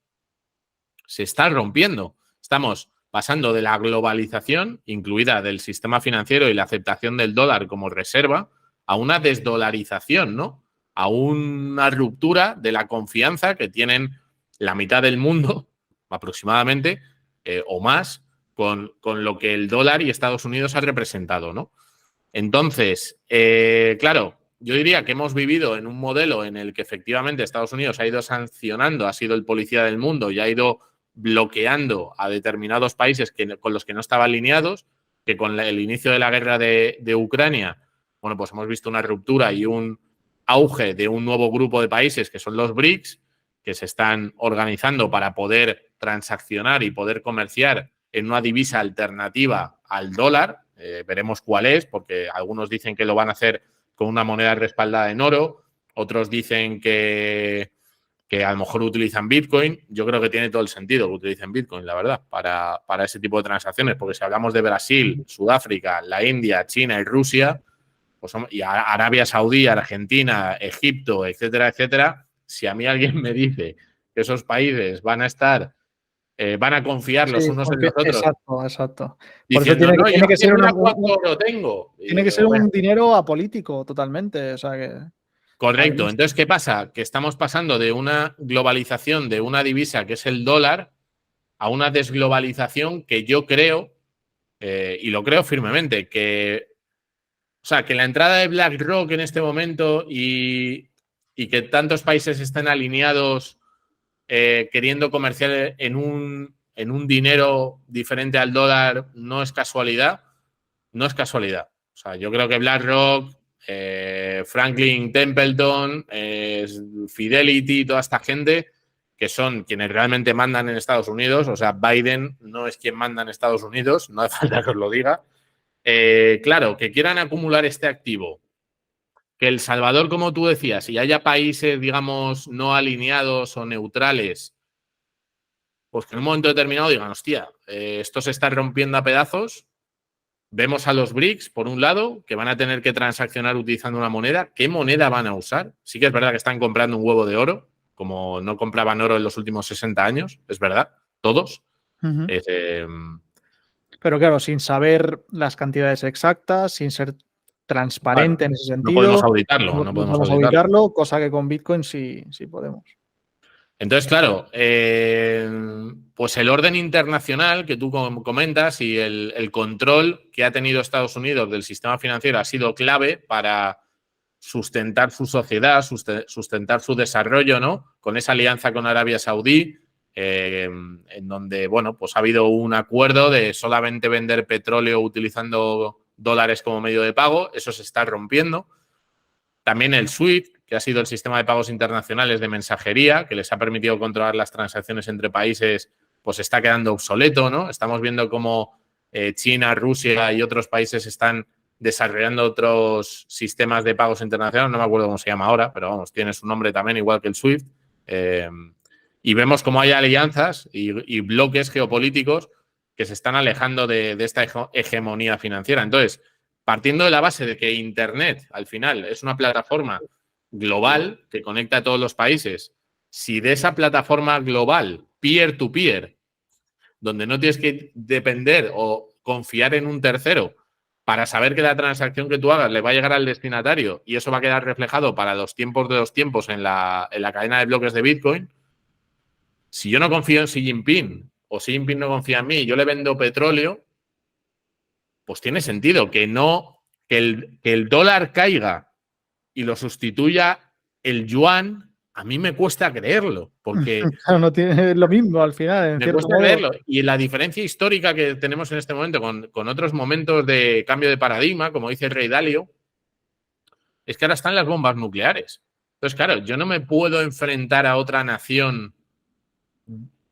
se está rompiendo. Estamos pasando de la globalización, incluida del sistema financiero y la aceptación del dólar como reserva, a una desdolarización, ¿no? A una ruptura de la confianza que tienen la mitad del mundo, aproximadamente, o más, con lo que el dólar y Estados Unidos ha representado, ¿no? Entonces, claro, yo diría que hemos vivido en un modelo en el que efectivamente Estados Unidos ha ido sancionando, ha sido el policía del mundo y ha ido bloqueando a determinados países con los que no estaba alineados, que con el inicio de la guerra de Ucrania, bueno, pues hemos visto una ruptura y un auge de un nuevo grupo de países que son los BRICS, que se están organizando para poder transaccionar y poder comerciar en una divisa alternativa al dólar. Veremos cuál es, porque algunos dicen que lo van a hacer con una moneda respaldada en oro, otros dicen que a lo mejor utilizan Bitcoin. Yo creo que tiene todo el sentido que utilicen Bitcoin, la verdad, para ese tipo de transacciones, porque si hablamos de Brasil, Sudáfrica, la India, China y Rusia, pues, y Arabia Saudí, Argentina, Egipto, etcétera, etcétera, si a mí alguien me dice que esos países van a estar, van a confiar los unos en los otros, exacto. Por eso diciendo, no, yo tiene que ser mira cuánto oro tengo. Y tiene que ser digo, bueno, un dinero apolítico totalmente. O sea que. correcto. Entonces, ¿qué pasa? Que estamos pasando de una globalización de una divisa que es el dólar a una desglobalización que yo creo, y lo creo firmemente, o sea, que la entrada de BlackRock en este momento y que tantos países estén alineados queriendo comerciar en un dinero diferente al dólar no es casualidad. No es casualidad. O sea, yo creo que BlackRock, Franklin Templeton, Fidelity, toda esta gente que son quienes realmente mandan en Estados Unidos. O sea, Biden no es quien manda en Estados Unidos, no hace falta que os lo diga. Claro, que quieran acumular este activo, que El Salvador, como tú decías, y haya países, digamos, no alineados o neutrales, pues que en un momento determinado digan, hostia, esto se está rompiendo a pedazos. Vemos a los BRICS, por un lado, que van a tener que transaccionar utilizando una moneda. ¿Qué moneda van a usar? Sí que es verdad que están comprando un huevo de oro, como no compraban oro en los últimos 60 años, es verdad, todos. Uh-huh. Pero claro, sin saber las cantidades exactas, sin ser transparente en ese sentido. No podemos auditarlo. No podemos auditarlo, cosa que con Bitcoin sí podemos. Entonces, claro, pues el orden internacional que tú comentas y el control que ha tenido Estados Unidos del sistema financiero ha sido clave para sustentar su sociedad, sustentar su desarrollo, ¿no? Con esa alianza con Arabia Saudí, en donde, bueno, pues ha habido un acuerdo de solamente vender petróleo utilizando dólares como medio de pago. Eso se está rompiendo. También el SWIFT, que ha sido el sistema de pagos internacionales de mensajería, que les ha permitido controlar las transacciones entre países, pues está quedando obsoleto, ¿no? Estamos viendo cómo China, Rusia y otros países están desarrollando otros sistemas de pagos internacionales. No me acuerdo cómo se llama ahora, pero vamos, tiene su nombre también, igual que el SWIFT. Y vemos cómo hay alianzas y bloques geopolíticos que se están alejando de esta hegemonía financiera. Entonces, partiendo de la base de que Internet, al final, es una plataforma global que conecta a todos los países, si de esa plataforma global, peer-to-peer, donde no tienes que depender o confiar en un tercero para saber que la transacción que tú hagas le va a llegar al destinatario y eso va a quedar reflejado para los tiempos de los tiempos en la cadena de bloques de Bitcoin, si yo no confío en Xi Jinping o Xi Jinping no confía en mí y yo le vendo petróleo, pues tiene sentido que el dólar caiga y lo sustituya el yuan. A mí me cuesta creerlo, porque claro, no tiene lo mismo al final. Me cuesta creerlo. Y la diferencia histórica que tenemos en este momento con otros momentos de cambio de paradigma, como dice el rey Dalio, es que ahora están las bombas nucleares. Entonces, claro, yo no me puedo enfrentar a otra nación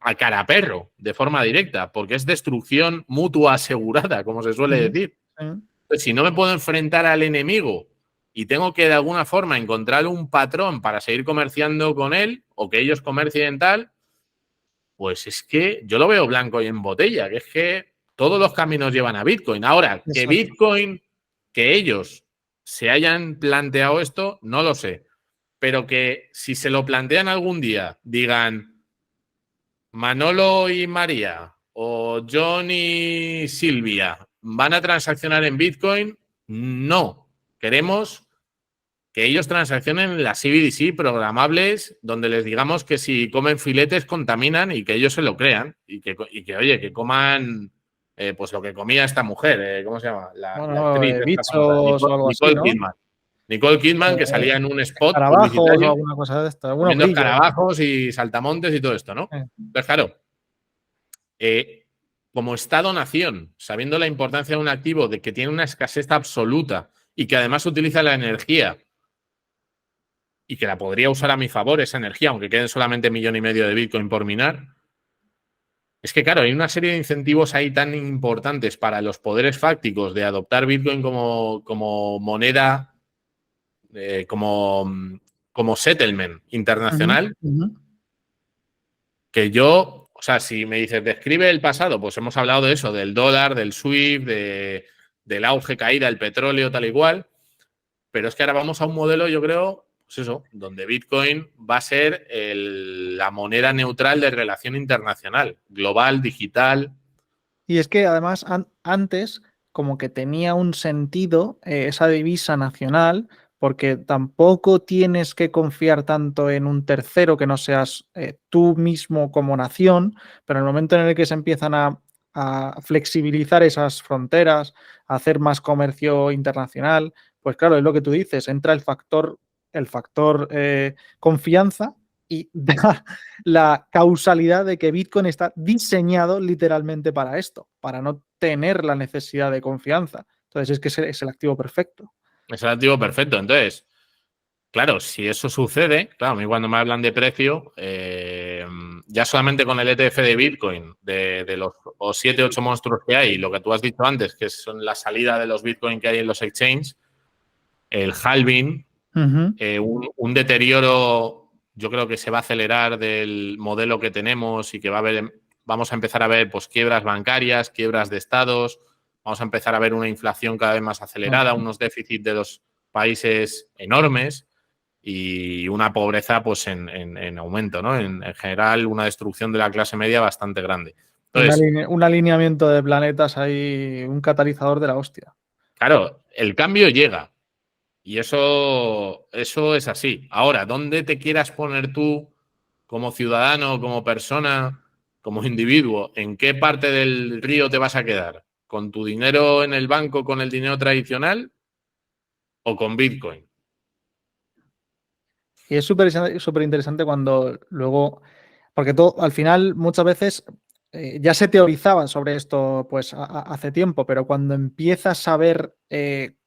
a cara perro, de forma directa, porque es destrucción mutua asegurada, como se suele decir. Entonces, si no me puedo enfrentar al enemigo y tengo que de alguna forma encontrar un patrón para seguir comerciando con él o que ellos comercien tal, pues es que yo lo veo blanco y en botella, que es que todos los caminos llevan a Bitcoin. Ahora, que Bitcoin, que ellos se hayan planteado esto, no lo sé. Pero que si se lo plantean algún día, digan Manolo y María o John y Silvia van a transaccionar en Bitcoin, no. Queremos que ellos transaccionen las CBDC programables donde les digamos que si comen filetes contaminan y que ellos se lo crean y que oye, que coman pues lo que comía esta mujer, ¿cómo se llama? La Bueno, actriz esta famosa, bichos o algo así, Nicole ¿no? Kidman. Nicole Kidman, que salía en un spot Escarabajos o publicitario alguna cosa de esto, algunos comiendo grillos. escarabajos y saltamontes y todo esto, ¿no? Entonces, claro, como Estado-nación, sabiendo la importancia de un activo de que tiene una escasez absoluta y que además utiliza la energía y que la podría usar a mi favor, esa energía, aunque queden solamente 1,5 millones de Bitcoin por minar, es que, claro, hay una serie de incentivos ahí tan importantes para los poderes fácticos de adoptar Bitcoin como moneda, como settlement internacional, que yo, o sea, si me dices, describe el pasado, pues hemos hablado de eso, del dólar, del SWIFT, del auge, caída, del petróleo, tal y cual, pero es que ahora vamos a un modelo, yo creo, pues eso, donde Bitcoin va a ser la moneda neutral de relación internacional, global, digital. Y es que además antes como que tenía un sentido esa divisa nacional, porque tampoco tienes que confiar tanto en un tercero que no seas tú mismo como nación, pero en el momento en el que se empiezan a flexibilizar esas fronteras, a hacer más comercio internacional, pues claro, es lo que tú dices, entra el factor confianza y da la causalidad de que Bitcoin está diseñado literalmente para esto, para no tener la necesidad de confianza. Entonces es que es el activo perfecto. Es el activo perfecto. Entonces, claro, si eso sucede, claro, a mí cuando me hablan de precio, ya solamente con el ETF de Bitcoin, de los 7, 8 monstruos que hay, lo que tú has dicho antes, que son la salida de los Bitcoin que hay en los exchanges, el halving, un deterioro, yo creo que se va a acelerar del modelo que tenemos y que vamos a empezar a ver pues, quiebras bancarias, quiebras de estados, vamos a empezar a ver una inflación cada vez más acelerada, unos déficits de los países enormes y una pobreza pues en aumento, ¿no? En general, una destrucción de la clase media bastante grande. Entonces, Un alineamiento de planetas ahí, un catalizador de la hostia. claro, el cambio llega. Y eso es así. Ahora, ¿dónde te quieras poner tú como ciudadano, como persona, como individuo? ¿En qué parte del río te vas a quedar? ¿Con tu dinero en el banco, con el dinero tradicional o con Bitcoin? Y es súper interesante cuando luego, porque todo, al final muchas veces ya se teorizaba sobre esto pues hace tiempo, pero cuando empiezas a ver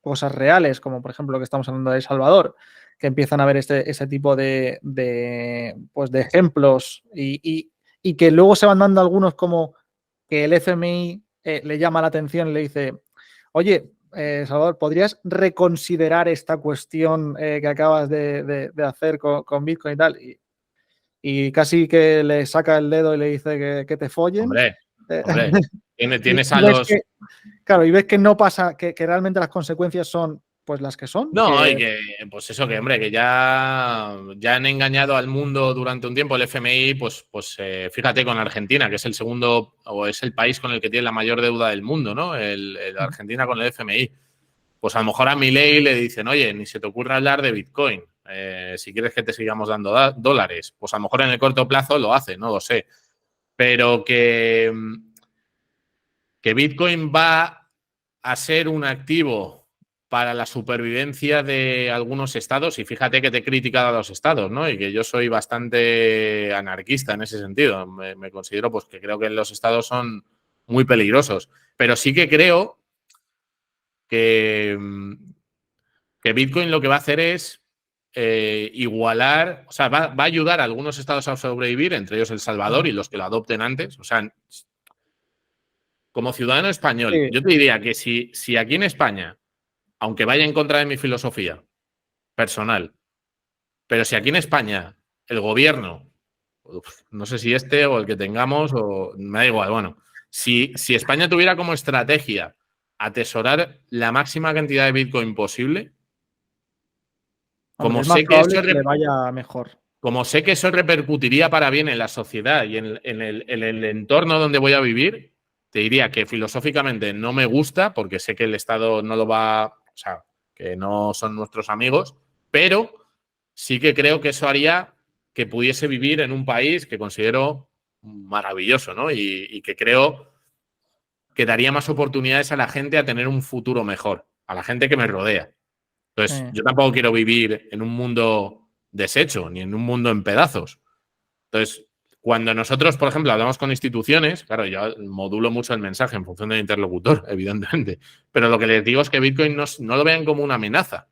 cosas reales, como por ejemplo lo que estamos hablando de El Salvador, que empiezan a ver ese tipo pues de ejemplos y que luego se van dando algunos como que el FMI le llama la atención y le dice, oye, Salvador, ¿podrías reconsiderar esta cuestión que acabas de hacer con Bitcoin y tal? Y casi que le saca el dedo y le dice que te follen. Hombre, tienes Y a ves los... que, claro, y ves que no pasa, que realmente las consecuencias son pues las que son. No, y que, pues eso, que hombre, que ya han engañado al mundo durante un tiempo. El FMI, pues fíjate con Argentina, que es el segundo, o es el país con el que tiene la mayor deuda del mundo, ¿no? El Argentina con el FMI. Pues a lo mejor a Milei le dicen, oye, ni se te ocurra hablar de Bitcoin. Si quieres que te sigamos dando dólares, pues a lo mejor en el corto plazo lo hace, no lo sé. Pero que Bitcoin va a ser un activo para la supervivencia de algunos estados, y fíjate que te he criticado a los estados, ¿no? Y que yo soy bastante anarquista en ese sentido. Me considero pues que creo que los estados son muy peligrosos. Pero sí que creo que Bitcoin lo que va a hacer es igualar, o sea, va a ayudar a algunos estados a sobrevivir, entre ellos El Salvador y los que lo adopten antes. O sea, como ciudadano español, Sí. yo te diría que si aquí en España, aunque vaya en contra de mi filosofía personal, pero si aquí en España el gobierno, no sé si este o el que tengamos, o me da igual, bueno, si España tuviera como estrategia atesorar la máxima cantidad de Bitcoin posible, Hombre, como es más sé que probable eso que le vaya mejor. como sé que eso repercutiría para bien en la sociedad y en el entorno donde voy a vivir, te diría que filosóficamente no me gusta porque sé que el Estado no lo va, o sea, que no son nuestros amigos, Pero sí que creo que eso haría que pudiese vivir en un país que considero maravilloso, ¿no? Y que creo que daría más oportunidades a la gente a tener un futuro mejor, a la gente que me rodea. Entonces, yo tampoco quiero vivir en un mundo deshecho, ni en un mundo en pedazos. Entonces, cuando nosotros, por ejemplo, hablamos con instituciones, claro, yo modulo mucho el mensaje en función del interlocutor, evidentemente, pero lo que les digo es que Bitcoin no lo vean como una amenaza,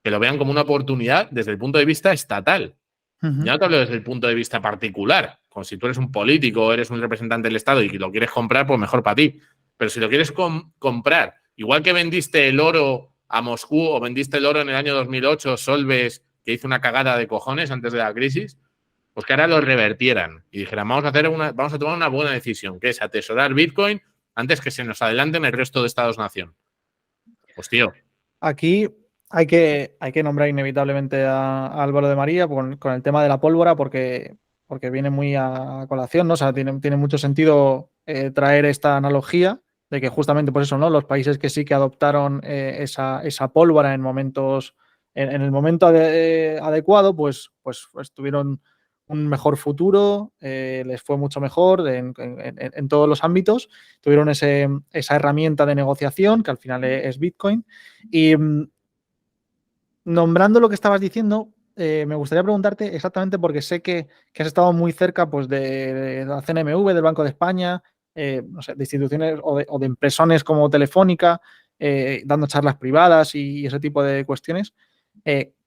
que lo vean como una oportunidad desde el punto de vista estatal. Ya no te hablo desde el punto de vista particular, como si tú eres un político o eres un representante del Estado y lo quieres comprar, pues mejor para ti. Pero si lo quieres comprar, igual que vendiste el oro a Moscú o vendiste el oro en el año 2008, Solves, que hizo una cagada de cojones antes de la crisis, pues que ahora lo revertieran y dijeran, vamos a tomar una buena decisión, que es atesorar Bitcoin antes que se nos adelanten el resto de Estados-nación. Pues tío. Aquí hay que nombrar inevitablemente a Álvaro de María con el tema de la pólvora porque viene muy a colación, ¿no? O sea, tiene mucho sentido traer esta analogía de que justamente por eso, ¿no? Los países que sí que adoptaron esa pólvora en momentos, en el momento adecuado, pues tuvieron un mejor futuro, les fue mucho mejor en todos los ámbitos, tuvieron esa herramienta de negociación que al final es Bitcoin. Y nombrando lo que estabas diciendo, me gustaría preguntarte exactamente porque sé que has estado muy cerca pues, de la CNMV, del Banco de España, no sé, de instituciones o de empresones como Telefónica, dando charlas privadas y ese tipo de cuestiones.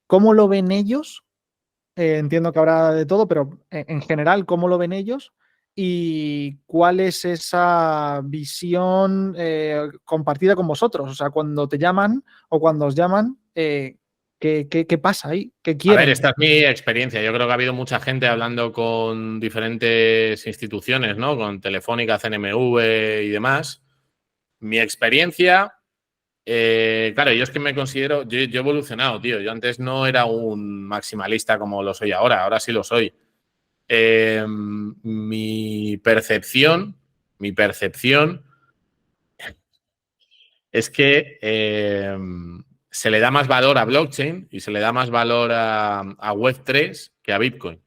¿Cómo lo ven ellos? Entiendo que habrá de todo, pero en general, ¿cómo lo ven ellos? ¿Y cuál es esa visión compartida con vosotros? O sea, cuando te llaman o cuando os llaman, ¿qué pasa ahí? ¿Qué A ver, quieren? esta es mi experiencia. Yo creo que ha habido mucha gente hablando con diferentes instituciones, ¿no? Con Telefónica, CNMV y demás. Mi experiencia, claro, yo es que me considero, yo he evolucionado, tío. Yo antes no era un maximalista como lo soy ahora sí lo soy. Mi percepción es que se le da más valor a blockchain y se le da más valor a Web3 que a Bitcoin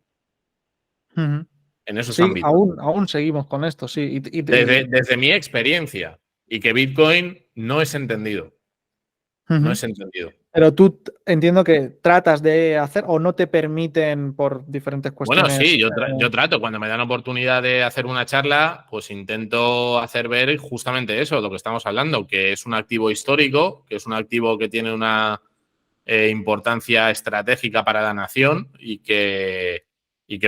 Ujú. en esos Sí, ámbitos. aún seguimos con esto, sí. Desde mi experiencia y que Bitcoin no es entendido. No Ujú. es entendido. Pero tú entiendo que tratas de hacer o no te permiten por diferentes Bueno, cuestiones. sí, yo trato, cuando me dan oportunidad de hacer una charla, pues intento hacer ver justamente eso, lo que estamos hablando, que es un activo histórico, que es un activo que tiene una importancia estratégica para la nación y que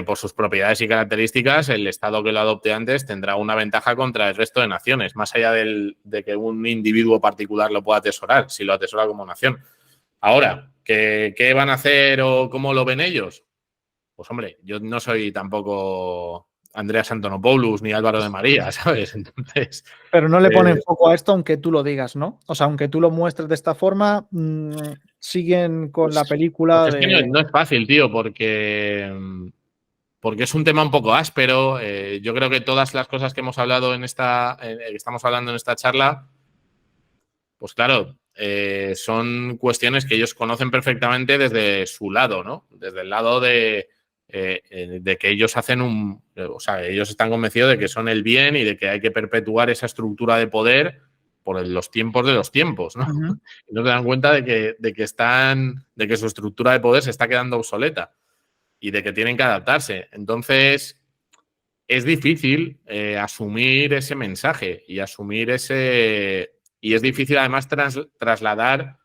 por sus propiedades y características el Estado que lo adopte antes tendrá una ventaja contra el resto de naciones, más allá de que un individuo particular lo pueda atesorar, si lo atesora como nación. Ahora, ¿qué van a hacer o cómo lo ven ellos? Pues hombre, yo no soy tampoco Andreas Antonopoulos ni Álvaro de María, ¿sabes? Entonces, Pero no le ponen eh, foco a esto aunque tú lo digas, ¿no? O sea, aunque tú lo muestres de esta forma, siguen con la pues película es que no, de... no es fácil, tío, porque es un tema un poco áspero. Yo creo que todas las cosas que hemos hablado que estamos hablando en esta charla, pues claro, son cuestiones que ellos conocen perfectamente desde su lado, ¿no? Desde el lado de que ellos o sea, ellos están convencidos de que son el bien y de que hay que perpetuar esa estructura de poder por los tiempos de los tiempos, ¿no? Ujú. Y no se dan cuenta de que su estructura de poder se está quedando obsoleta y de que tienen que adaptarse. Entonces, es difícil asumir ese mensaje y asumir ese. Y es difícil además trasladar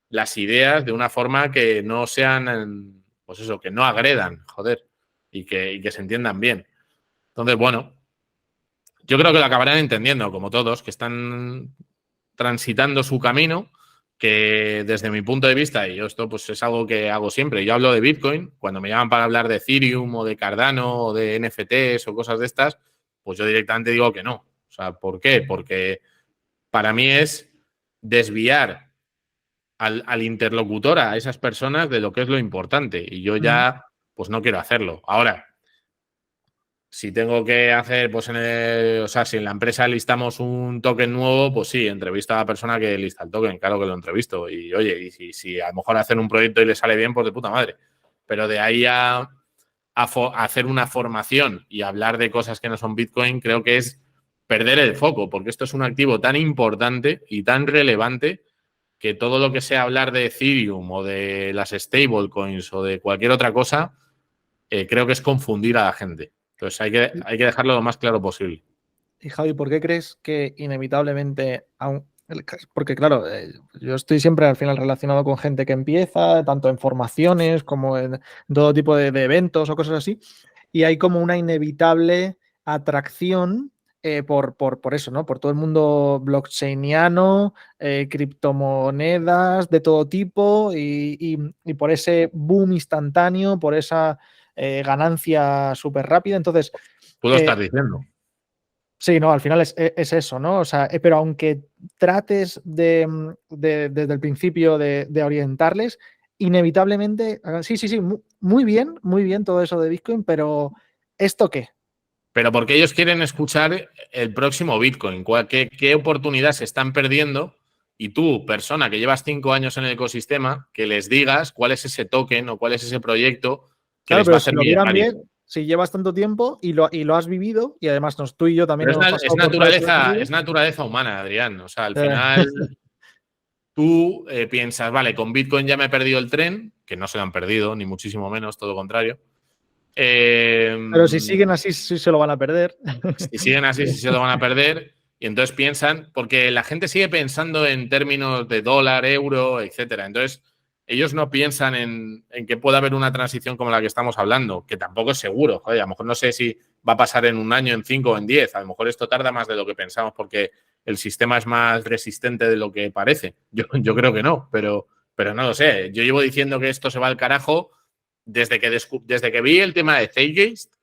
las ideas de una forma que no sean, pues eso, que no agredan, joder, y que se entiendan bien. Entonces, bueno, yo creo que lo acabarán entendiendo, como todos, que están transitando su camino, que desde mi punto de vista, y yo esto pues es algo que hago siempre, yo hablo de Bitcoin, cuando me llaman para hablar de Ethereum o de Cardano o de NFTs o cosas de estas, pues yo directamente digo que no. O sea, ¿por qué? Porque para mí es desviar al interlocutor, a esas personas, de lo que es lo importante. Y yo Ujú. ya, pues no quiero hacerlo. Ahora, Si tengo que hacer, pues o sea, si en la empresa listamos un token nuevo, pues sí, entrevisto a la persona que lista el token, claro que lo entrevisto. Y oye, y si a lo mejor hacen un proyecto y le sale bien, pues de puta madre. Pero de ahí a hacer una formación y hablar de cosas que no son Bitcoin, creo que es perder el foco, porque esto es un activo tan importante y tan relevante que todo lo que sea hablar de Ethereum o de las stablecoins o de cualquier otra cosa, creo que es confundir a la gente. Entonces hay que dejarlo lo más claro posible. Y Javi, ¿por qué crees que inevitablemente, porque claro, yo estoy siempre al final relacionado con gente que empieza, tanto en formaciones como en todo tipo de eventos o cosas así, y hay como una inevitable atracción por eso, ¿no? Por todo el mundo blockchainiano, criptomonedas de todo tipo y por ese boom instantáneo, por esa ganancia súper rápida. Entonces, Tú lo estás diciendo. sí, no, al final es eso, ¿no? O sea, pero aunque trates desde el principio de orientarles, inevitablemente, sí, muy bien todo eso de Bitcoin, pero ¿esto qué? Pero porque ellos quieren escuchar el próximo Bitcoin, qué oportunidad se están perdiendo y tú, persona que llevas 5 años en el ecosistema, que les digas cuál es ese token o cuál es ese proyecto que Claro, les va a pero si hacer lo vieran millonarios. bien, si llevas tanto tiempo y lo has vivido, y además tú y yo también Pero hemos pasado por todo eso de es seguido. naturaleza humana, Adrián. O sea, al eh, final tú piensas, vale, con Bitcoin ya me he perdido el tren, que no se lo han perdido, ni muchísimo menos, todo lo contrario. pero si siguen así, sí se lo van a perder. Si siguen así, sí se lo van a perder. Y entonces piensan, porque la gente sigue pensando en términos de dólar, euro, etcétera. Entonces, ellos no piensan en que pueda haber una transición como la que estamos hablando, que tampoco es seguro. Joder, a lo mejor no sé si va a pasar en un año, en 5 o en 10. A lo mejor esto tarda más de lo que pensamos porque el sistema es más resistente de lo que parece. Yo creo que no, pero no lo sé. Yo llevo diciendo que esto se va al carajo desde que vi el tema de Zeitgeist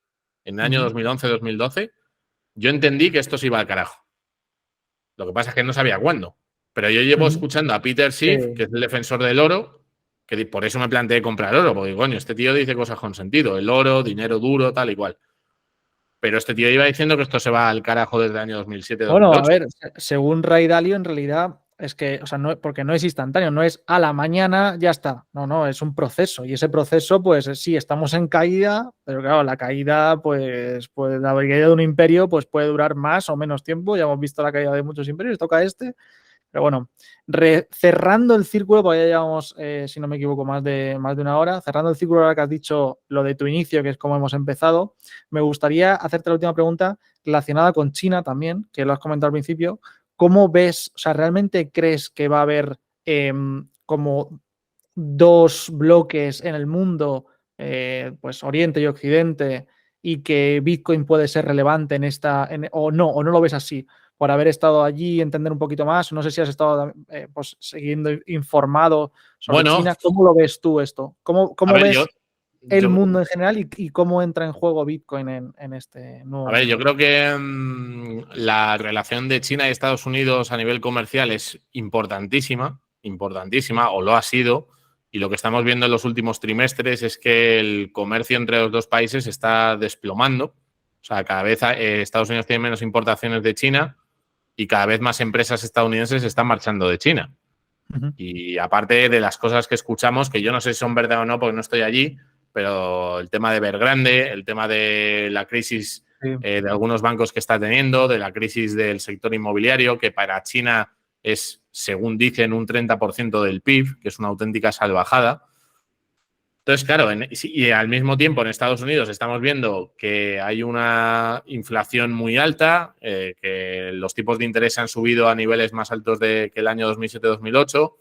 en el año 2011-2012. Yo entendí que esto se iba al carajo. Lo que pasa es que no sabía cuándo. Pero yo llevo escuchando a Peter Schiff, que es el defensor del oro, que por eso me planteé comprar oro, porque coño, este tío dice cosas con sentido, el oro, dinero duro, tal y cual. Pero este tío iba diciendo que esto se va al carajo desde el año Bueno, a 2007-2008. ver, según Ray Dalio, en realidad es que, o sea, no, porque no es instantáneo, no es a la mañana, ya está. No, es un proceso. Y ese proceso, pues sí, estamos en caída, pero claro, la caída, pues la caída de un imperio, pues puede durar más o menos tiempo. Ya hemos visto la caída de muchos imperios, toca este. Pero bueno, cerrando el círculo, porque ya llevamos, si no me equivoco, más de una hora, cerrando el círculo ahora que has dicho lo de tu inicio, que es como hemos empezado, me gustaría hacerte la última pregunta relacionada con China también, que lo has comentado al principio. ¿Cómo ves, o sea, realmente crees que va a haber como dos bloques en el mundo, pues Oriente y Occidente, y que Bitcoin puede ser relevante en o no lo ves así? Por haber estado allí, entender un poquito más. No sé si has estado pues, siguiendo informado sobre Bueno, China. ¿Cómo lo ves tú esto? a ¿Cómo ver, ves el yo, mundo en general y cómo entra en juego Bitcoin en este nuevo a ver, yo mundo? creo que la relación de China y Estados Unidos a nivel comercial es importantísima, importantísima, o lo ha sido. Y lo que estamos viendo en los últimos trimestres es que el comercio entre los dos países está desplomando. O sea, cada vez Estados Unidos tiene menos importaciones de China y cada vez más empresas estadounidenses están marchando de China. Uh-huh. Y aparte de las cosas que escuchamos, que yo no sé si son verdad o no porque no estoy allí, pero el tema de Evergrande, el tema de la crisis Sí. de algunos bancos que está teniendo, de la crisis del sector inmobiliario, que para China es, según dicen, un 30% del PIB, que es una auténtica salvajada. Entonces, claro, y al mismo tiempo en Estados Unidos estamos viendo que hay una inflación muy alta, que los tipos de interés han subido a niveles más altos que el año 2007-2008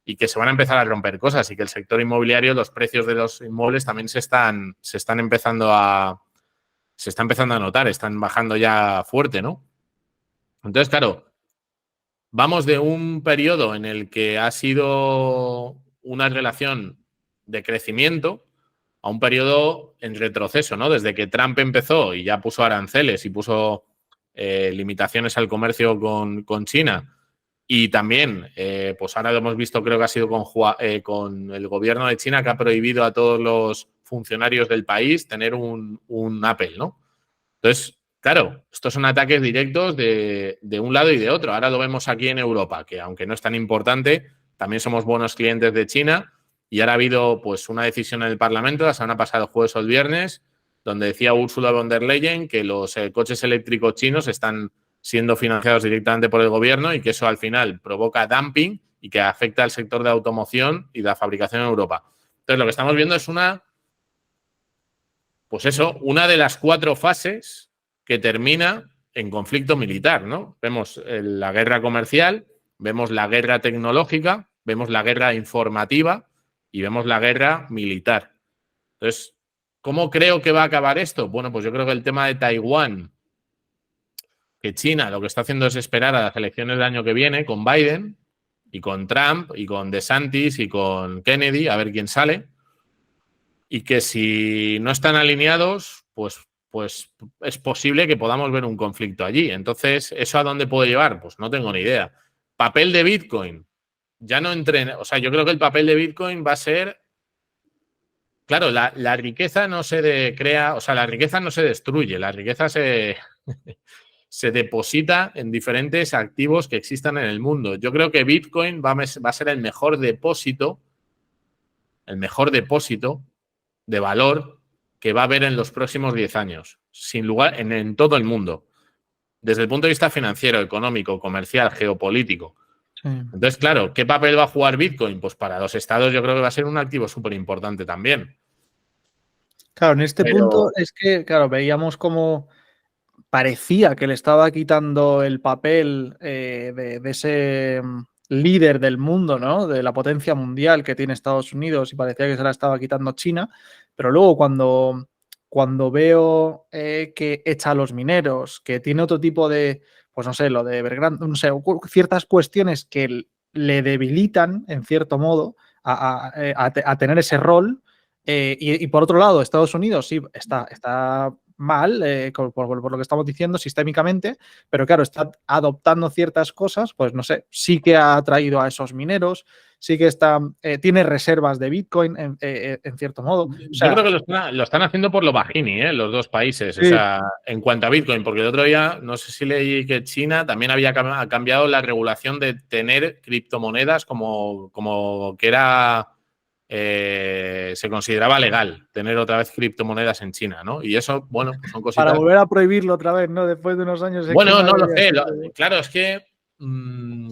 y que se van a empezar a romper cosas y que el sector inmobiliario, los precios de los inmuebles también se están empezando se está empezando a notar, están bajando ya fuerte, ¿no? Entonces, claro, vamos de un periodo en el que ha sido una relación de crecimiento a un periodo en retroceso, ¿no? Desde que Trump empezó y ya puso aranceles y puso limitaciones al comercio con China. Y también, pues ahora lo hemos visto, creo que ha sido con el gobierno de China que ha prohibido a todos los funcionarios del país tener un Apple, ¿no? Entonces, claro, estos son ataques directos de un lado y de otro. Ahora lo vemos aquí en Europa, que aunque no es tan importante, también somos buenos clientes de China. Y ahora ha habido pues una decisión en el Parlamento, la semana pasada, el jueves o el viernes, donde decía Ursula von der Leyen que los coches eléctricos chinos están siendo financiados directamente por el gobierno y que eso al final provoca dumping y que afecta al sector de automoción y de la fabricación en Europa. Entonces, lo que estamos viendo es una de las 4 fases que termina en conflicto militar, ¿no? Vemos la guerra comercial, vemos la guerra tecnológica, vemos la guerra informativa y vemos la guerra militar. Entonces, ¿cómo creo que va a acabar esto? Bueno, pues yo creo que el tema de Taiwán, que China lo que está haciendo es esperar a las elecciones del año que viene con Biden y con Trump y con DeSantis y con Kennedy, a ver quién sale. Y que si no están alineados, pues es posible que podamos ver un conflicto allí. Entonces, ¿eso a dónde puede llevar? Pues no tengo ni idea. Papel de Bitcoin. Ya no entré. O sea, yo creo que el papel de Bitcoin va a ser. Claro, la riqueza no se crea, o sea, la riqueza no se destruye, la riqueza se deposita en diferentes activos que existan en el mundo. Yo creo que Bitcoin va a ser el mejor depósito de valor que va a haber en los próximos 10 años, sin lugar, en todo el mundo, desde el punto de vista financiero, económico, comercial, geopolítico. Sí. Entonces, claro, ¿qué papel va a jugar Bitcoin? Pues para los estados yo creo que va a ser un activo súper importante también. Claro, en este punto es que, claro, veíamos como parecía que le estaba quitando el papel de ese líder del mundo, ¿no? De la potencia mundial que tiene Estados Unidos, y parecía que se la estaba quitando China, pero luego cuando veo que echa a los mineros, que tiene otro tipo de, pues no sé, lo de Evergrande, no sé, ciertas cuestiones que le debilitan, en cierto modo, a tener ese rol, y por otro lado, Estados Unidos sí está mal, por lo que estamos diciendo sistémicamente, pero claro, está adoptando ciertas cosas, pues no sé, sí que ha traído a esos mineros, sí que tiene reservas de Bitcoin en cierto modo. O sea, yo creo que lo están haciendo por lo bajini, los dos países. Sí. O sea, en cuanto a Bitcoin, porque el otro día, no sé si leí que China también había cambiado la regulación de tener criptomonedas como que era... se consideraba legal tener otra vez criptomonedas en China, ¿no? Y eso, bueno, pues son cositas... Para volver a prohibirlo otra vez, ¿no? Después de unos años... Bueno, no lo sé. Claro, es que...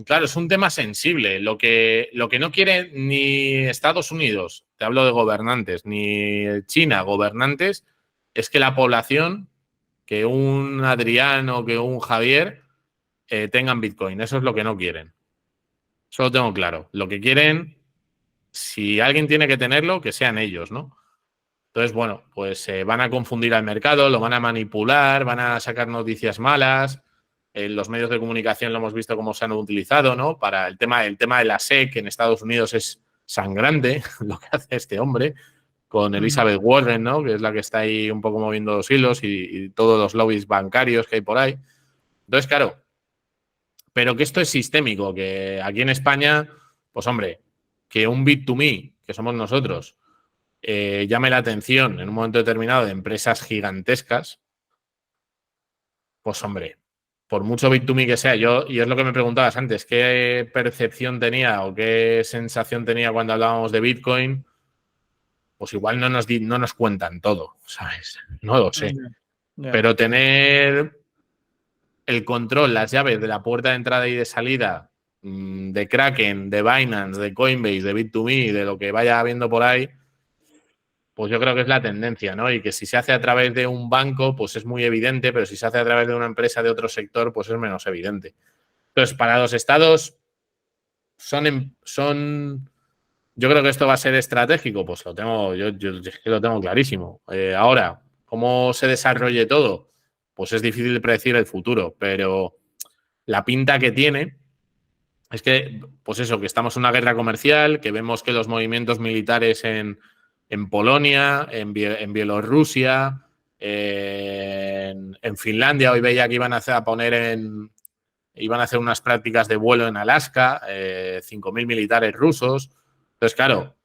claro, es un tema sensible. Lo que no quiere ni Estados Unidos, te hablo de gobernantes, ni China, gobernantes, es que la población, que un Adrián o que un Javier tengan Bitcoin. Eso es lo que no quieren. Eso lo tengo claro. Lo que quieren... Si alguien tiene que tenerlo, que sean ellos, ¿no? Entonces, bueno, pues van a confundir al mercado, lo van a manipular, van a sacar noticias malas. En los medios de comunicación lo hemos visto cómo se han utilizado, ¿no? Para el tema de la SEC en Estados Unidos es sangrante lo que hace este hombre con Elizabeth Warren, ¿no? Que es la que está ahí un poco moviendo los hilos y todos los lobbies bancarios que hay por ahí. Entonces, claro, pero que esto es sistémico, que aquí en España, pues hombre, que un Bit2Me, que somos nosotros, llame la atención en un momento determinado de empresas gigantescas, pues hombre, por mucho Bit2Me que sea, y es lo que me preguntabas antes, ¿qué percepción tenía o qué sensación tenía cuando hablábamos de Bitcoin? Pues igual no nos cuentan todo, ¿sabes? No lo sé. Pero tener el control, las llaves de la puerta de entrada y de salida de Kraken, de Binance, de Coinbase, de Bit2Me, de lo que vaya habiendo por ahí, pues yo creo que es la tendencia, ¿no? Y que si se hace a través de un banco, pues es muy evidente, pero si se hace a través de una empresa de otro sector, pues es menos evidente. Entonces, para los estados yo creo que esto va a ser estratégico, pues yo es que lo tengo clarísimo. Ahora, ¿cómo se desarrolle todo? Pues es difícil predecir el futuro, pero la pinta que tiene es que, pues eso, que estamos en una guerra comercial, que vemos que los movimientos militares en Polonia, en Bielorrusia, en Finlandia, hoy veía que iban a hacer unas prácticas de vuelo en Alaska, 5.000 militares rusos. Entonces, claro,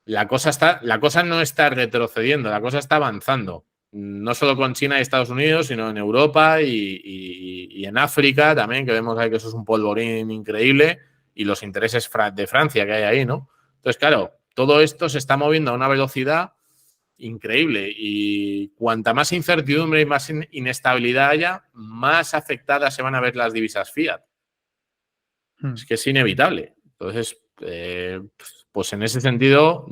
la cosa no está retrocediendo, la cosa está avanzando. no solo con China y Estados Unidos, sino en Europa y en África también, que vemos ahí que eso es un polvorín increíble, y los intereses de Francia que hay ahí, ¿no? Entonces, claro, todo esto se está moviendo a una velocidad increíble, y cuanta más incertidumbre y más inestabilidad haya, más afectadas se van a ver las divisas fiat. Es que es inevitable. Entonces, pues en ese sentido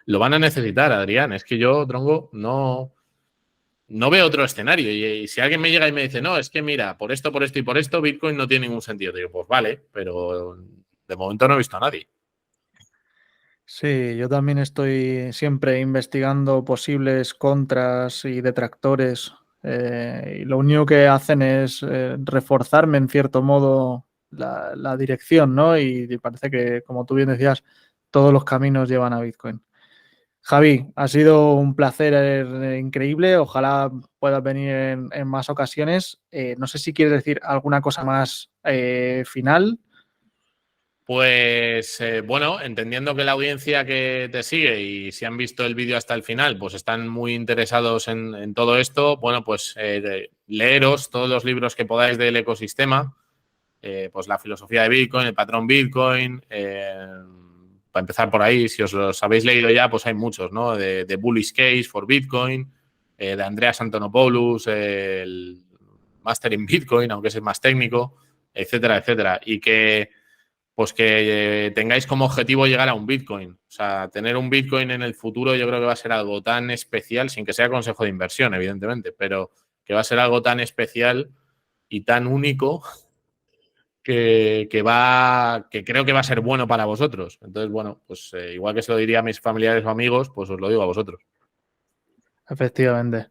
lo van a necesitar, Adrián. Es que yo, Drongo, no veo otro escenario. Y si alguien me llega y me dice, no, es que mira, por esto y por esto, Bitcoin no tiene ningún sentido. Digo, pues vale, pero de momento no he visto a nadie. Sí, yo también estoy siempre investigando posibles contras y detractores, y lo único que hacen es reforzarme en cierto modo la dirección, ¿no? Y parece que, como tú bien decías, todos los caminos llevan a Bitcoin. Javi, ha sido un placer increíble. Ojalá puedas venir en más ocasiones. No sé si quieres decir alguna cosa más final. Pues bueno, entendiendo que la audiencia que te sigue y si han visto el vídeo hasta el final, pues están muy interesados en todo esto, bueno, pues leeros todos los libros que podáis del ecosistema, pues la filosofía de Bitcoin, el patrón Bitcoin, para empezar por ahí, si os los habéis leído ya, pues hay muchos, ¿no? De Bullish Case for Bitcoin, de Andreas Antonopoulos, el Master in Bitcoin, aunque ese es más técnico, etcétera, etcétera. Y que pues que tengáis como objetivo llegar a un Bitcoin. O sea, tener un Bitcoin en el futuro yo creo que va a ser algo tan especial, sin que sea consejo de inversión, evidentemente, pero que va a ser algo tan especial y tan único que creo que va a ser bueno para vosotros. Entonces, bueno, pues igual que se lo diría a mis familiares o amigos, pues os lo digo a vosotros. Efectivamente.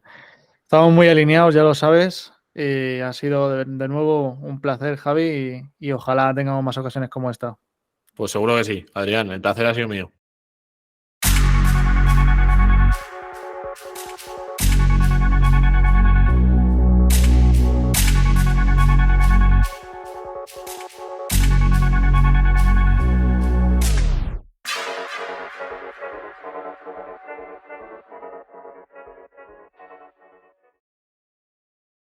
Estamos muy alineados, ya lo sabes. Y ha sido de nuevo un placer, Javi, y ojalá tengamos más ocasiones como esta. Pues seguro que sí, Adrián, el placer ha sido mío.